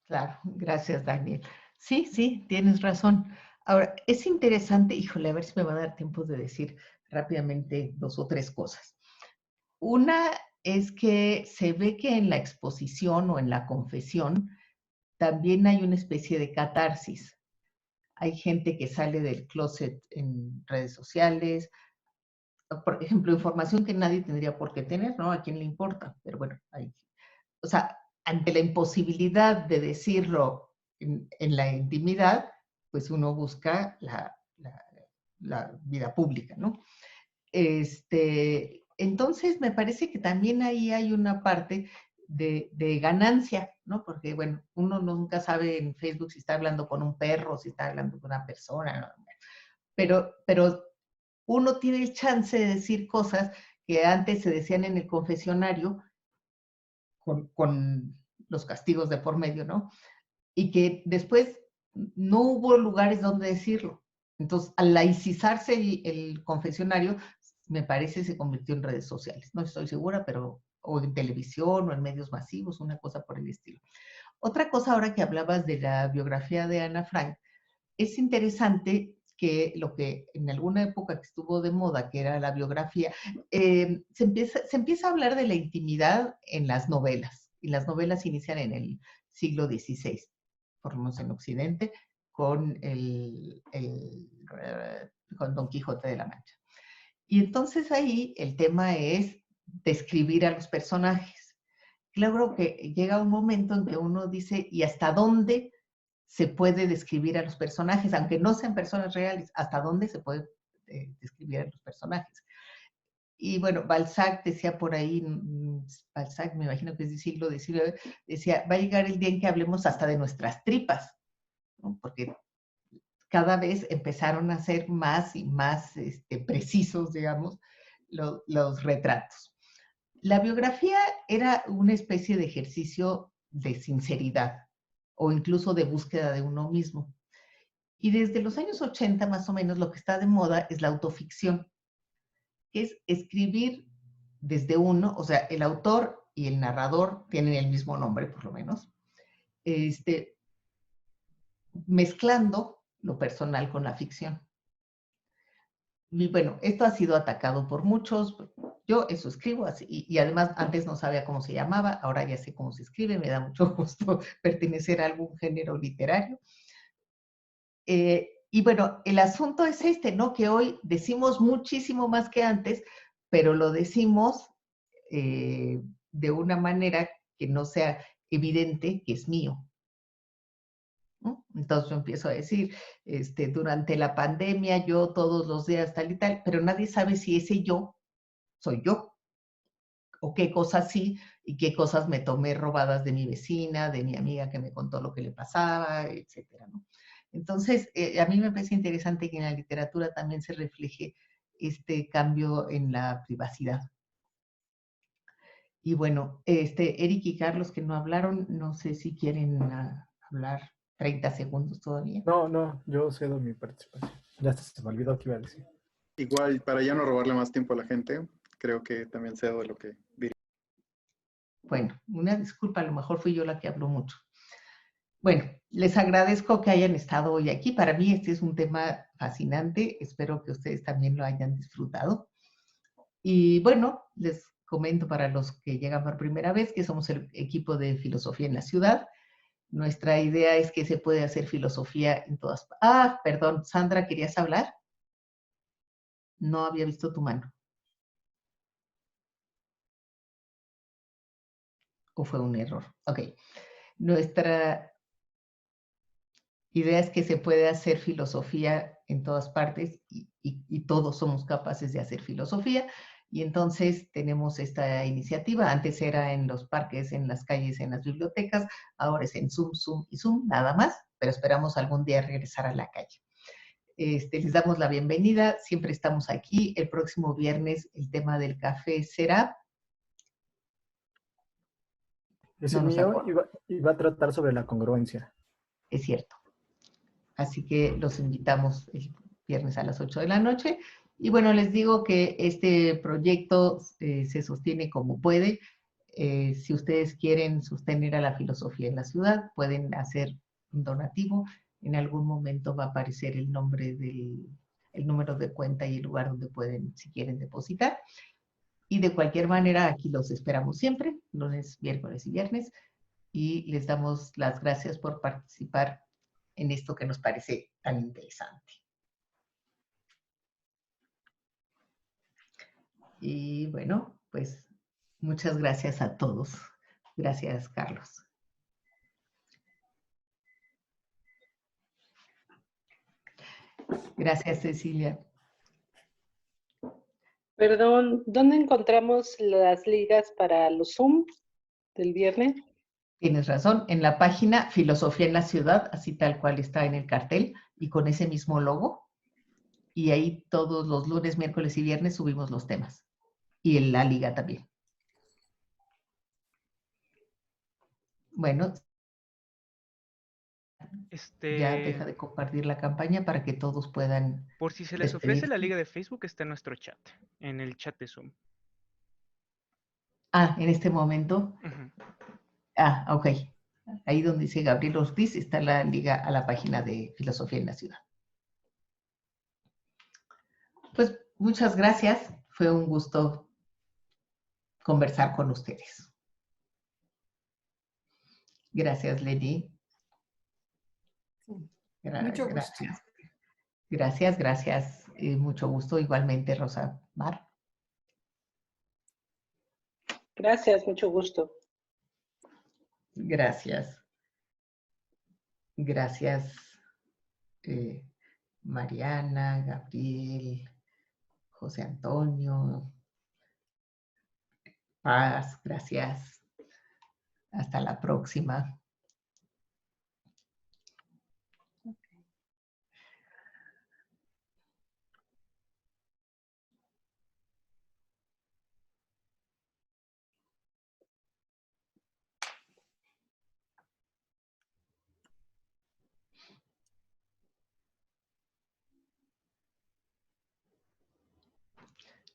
Claro, gracias, Daniel. Sí, tienes razón. Ahora, es interesante, híjole, a ver si me va a dar tiempo de decir rápidamente dos o tres cosas. Una es que se ve que en la exposición o en la confesión también hay una especie de catarsis. Hay gente que sale del closet en redes sociales, por ejemplo, información que nadie tendría por qué tener, ¿no? ¿A quién le importa? Pero bueno, o sea, ante la imposibilidad de decirlo en la intimidad, pues uno busca la vida pública, ¿no? Entonces, me parece que también ahí hay una parte de ganancia, ¿no? Porque, bueno, uno nunca sabe en Facebook si está hablando con un perro, si está hablando con una persona, ¿no? Pero uno tiene el chance de decir cosas que antes se decían en el confesionario con los castigos de por medio, ¿no? Y que después no hubo lugares donde decirlo. Entonces, al laicizarse el confesionario, me parece se convirtió en redes sociales. No estoy segura, pero o en televisión o en medios masivos, una cosa por el estilo. Otra cosa, ahora que hablabas de la biografía de Ana Frank, es interesante que lo que en alguna época que estuvo de moda, que era la biografía, se empieza a hablar de la intimidad en las novelas. Y las novelas inician en el siglo XVI, por lo menos en Occidente, con con Don Quijote de la Mancha. Y entonces ahí el tema es describir a los personajes. Claro que llega un momento en que uno dice, ¿y hasta dónde se puede describir a los personajes? Aunque no sean personas reales, ¿hasta dónde se puede describir a los personajes? Y bueno, Balzac decía por ahí, Balzac me imagino que es del siglo XIX, decía, va a llegar el día en que hablemos hasta de nuestras tripas, ¿no? Porque cada vez empezaron a ser más y más precisos, digamos, los retratos. La biografía era una especie de ejercicio de sinceridad o incluso de búsqueda de uno mismo. Y desde los años 80 más o menos lo que está de moda es la autoficción, que es escribir desde uno, o sea, el autor y el narrador tienen el mismo nombre por lo menos, mezclando lo personal con la ficción. Y bueno, esto ha sido atacado por muchos. Yo eso escribo así, y además antes no sabía cómo se llamaba, ahora ya sé cómo se escribe, me da mucho gusto pertenecer a algún género literario. Y bueno, el asunto es ¿no? Que hoy decimos muchísimo más que antes, pero lo decimos de una manera que no sea evidente que es mío, ¿no? Entonces yo empiezo a decir, durante la pandemia yo todos los días tal y tal, pero nadie sabe si ese yo soy yo, o qué cosas sí y qué cosas me tomé robadas de mi vecina, de mi amiga que me contó lo que le pasaba, etcétera, ¿no? Entonces, a mí me parece interesante que en la literatura también se refleje este cambio en la privacidad. Y bueno, Eric y Carlos que no hablaron, no sé si quieren hablar 30 segundos todavía. No, yo cedo mi participación. Ya se me olvidó qué iba a decir. Igual, para ya no robarle más tiempo a la gente, creo que también cedo de lo que diría. Bueno, una disculpa, a lo mejor fui yo la que habló mucho. Bueno, les agradezco que hayan estado hoy aquí. Para mí este es un tema fascinante. Espero que ustedes también lo hayan disfrutado. Y bueno, les comento para los que llegan por primera vez que somos el equipo de Filosofía en la Ciudad. Nuestra idea es que se puede hacer filosofía en todas... Ah, perdón, Sandra, ¿querías hablar? No había visto tu mano. ¿O fue un error? Ok. Nuestra idea es que se puede hacer filosofía en todas partes y todos somos capaces de hacer filosofía. Y entonces tenemos esta iniciativa. Antes era en los parques, en las calles, en las bibliotecas. Ahora es en Zoom, Zoom y Zoom, nada más. Pero esperamos algún día regresar a la calle. Les damos la bienvenida. Siempre estamos aquí. El próximo viernes el tema del café será... Ese mío iba a tratar sobre la congruencia. Es cierto. Así que los invitamos el viernes a las 8 de la noche. Y bueno, les digo que este proyecto se sostiene como puede. Si ustedes quieren sostener a la filosofía en la ciudad, pueden hacer un donativo. En algún momento va a aparecer el nombre el número de cuenta y el lugar donde pueden, si quieren, depositar. Y de cualquier manera, aquí los esperamos siempre, lunes, miércoles y viernes. Y les damos las gracias por participar en esto que nos parece tan interesante. Y bueno, pues muchas gracias a todos. Gracias, Carlos. Gracias, Cecilia. Perdón, ¿dónde encontramos las ligas para los Zoom del viernes? Tienes razón, en la página Filosofía en la Ciudad, así tal cual está en el cartel, y con ese mismo logo. Y ahí todos los lunes, miércoles y viernes subimos los temas. Y en la liga también. Bueno, ya deja de compartir la campaña para que todos puedan... Por si se les ofrece la liga de Facebook, está en nuestro chat, en el chat de Zoom. Ah, en este momento. Ah, ok. Ahí donde dice Gabriel Ortiz está la liga a la página de Filosofía en la Ciudad. Pues muchas gracias. Fue un gusto conversar con ustedes. Gracias, Leni. Mucho gusto. Gracias. Mucho gusto. Igualmente, Rosa Mar. Gracias, mucho gusto. Gracias, Mariana, Gabriel, José Antonio, Paz, gracias. Hasta la próxima.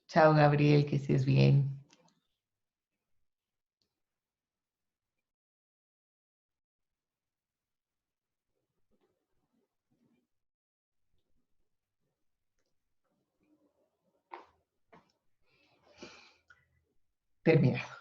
Chao, Gabriel, que estés bien. Terminado.